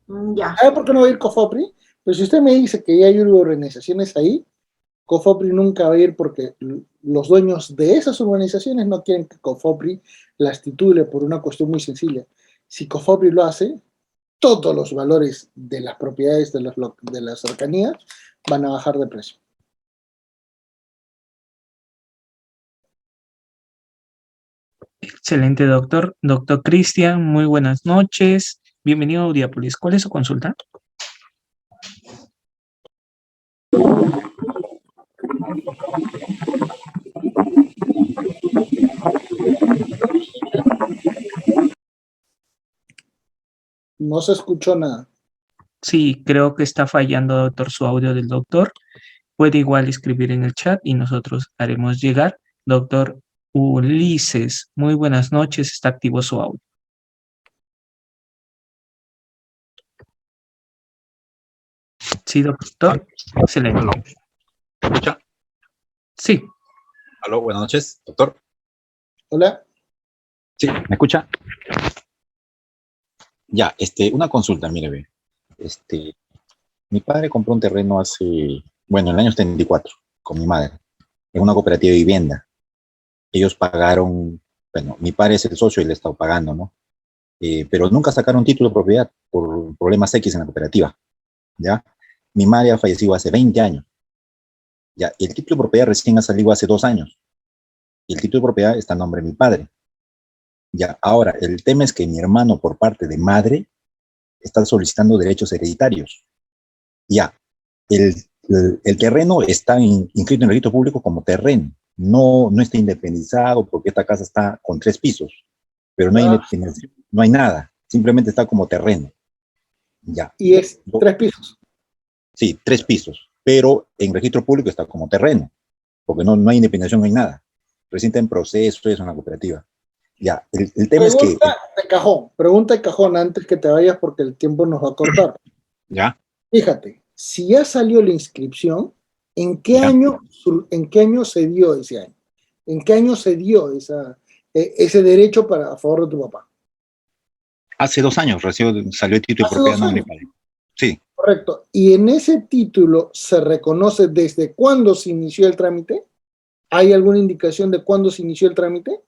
¿Sabe por qué no va a ir COFOPRI? Pues si usted me dice que ya hay organizaciones ahí, COFOPRI nunca va a ir porque los dueños de esas urbanizaciones no quieren que COFOPRI las titule por una cuestión muy sencilla. Si COFOPRI lo hace, todos los valores de las propiedades de las cercanías van a bajar de precio. Excelente, doctor. Doctor Cristian, muy buenas noches. Bienvenido a Audiápolis. ¿Cuál es su consulta? No se escuchó nada. Sí, creo que está fallando, doctor, su audio del doctor. Puede igual escribir en el chat y nosotros haremos llegar. Doctor Ulises, muy buenas noches. Está activo su audio. Sí, doctor. Excelente. ¿Aló? ¿Me escucha? Sí. Aló, buenas noches, doctor. Hola. Sí, ¿me escucha? Ya, una consulta, mire, ve. Mi padre compró un terreno en el año 74, con mi madre, en una cooperativa de vivienda. Ellos pagaron, bueno, mi padre es el socio y le está pagando, ¿no? Pero nunca sacaron título de propiedad por problemas X en la cooperativa, ¿ya? Mi madre ha fallecido hace 20 años, ¿ya? Y el título de propiedad recién ha salido hace 2 años. Y el título de propiedad está a nombre de mi padre. Ya, ahora, el tema es que mi hermano, por parte de madre, está solicitando derechos hereditarios. Ya, el terreno está inscrito en el registro público como terreno. No está independizado porque esta casa está con 3 pisos, pero no hay independencia, no hay nada, simplemente está como terreno. Ya. Y es 3 pisos. Sí, 3 pisos, pero en registro público está como terreno, porque no hay independización, no hay nada. Recién está en proceso, es una cooperativa. Ya, el tema es que... Pregunta de cajón antes que te vayas porque el tiempo nos va a cortar. Ya. Fíjate, si ya salió la inscripción, ¿en qué año se dio ese año? ¿En qué año se dio ese derecho a favor de tu papá? Hace 2 años recién salió el título de propiedad no de mi padre. Sí. Correcto. ¿Y en ese título se reconoce desde cuándo se inició el trámite? ¿Hay alguna indicación de cuándo se inició el trámite?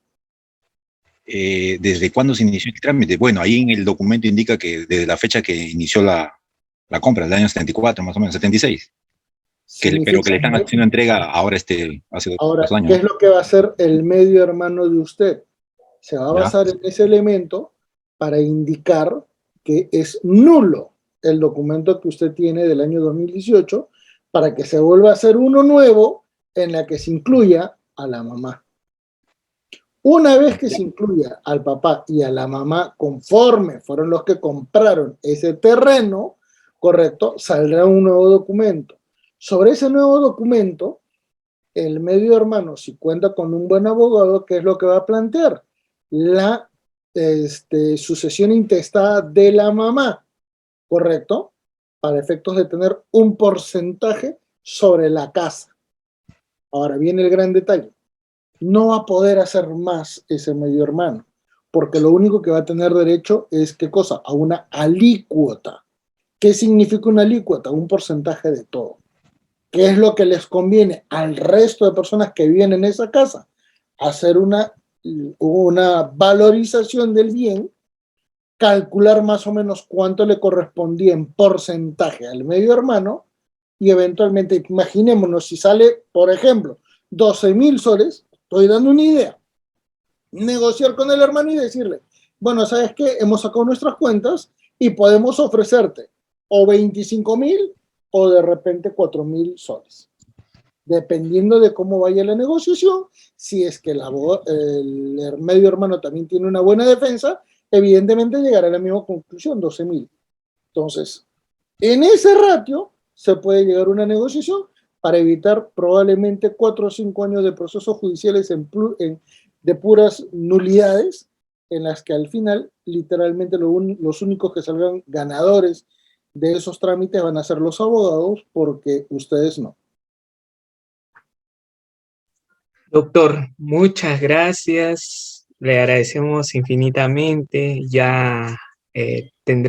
¿Desde cuándo se inició el trámite? Bueno, ahí en el documento indica que desde la fecha que inició la compra, del año 74, más o menos, 76. Pero que le están haciendo entrega ahora hace 2 años. ¿Qué es lo que va a hacer el medio hermano de usted? Se va a basar en ese elemento para indicar que es nulo el documento que usted tiene del año 2018 para que se vuelva a hacer uno nuevo en la que se incluya a la mamá. Una vez que se incluya al papá y a la mamá conforme fueron los que compraron ese terreno, correcto, saldrá un nuevo documento. Sobre ese nuevo documento, el medio hermano, si cuenta con un buen abogado, ¿qué es lo que va a plantear? La sucesión intestada de la mamá, ¿correcto? Para efectos de tener un porcentaje sobre la casa. Ahora viene el gran detalle. No va a poder hacer más ese medio hermano, porque lo único que va a tener derecho es, ¿qué cosa? A una alícuota. ¿Qué significa una alícuota? Un porcentaje de todo. ¿Qué es lo que les conviene al resto de personas que viven en esa casa? Hacer una valorización del bien, calcular más o menos cuánto le correspondía en porcentaje al medio hermano y eventualmente, imaginémonos si sale, por ejemplo, 12.000 soles, estoy dando una idea, negociar con el hermano y decirle, bueno, ¿sabes qué? Hemos sacado nuestras cuentas y podemos ofrecerte o 25.000 o de repente 4.000 soles. Dependiendo de cómo vaya la negociación, si es que el medio hermano también tiene una buena defensa, evidentemente llegará a la misma conclusión, 12.000. Entonces, en ese ratio se puede llegar a una negociación para evitar probablemente 4 o 5 años de procesos judiciales de puras nulidades, en las que al final, literalmente, los únicos que salgan ganadores de esos trámites van a ser los abogados, porque ustedes no. Doctor, muchas gracias. Le agradecemos infinitamente. Ya tendremos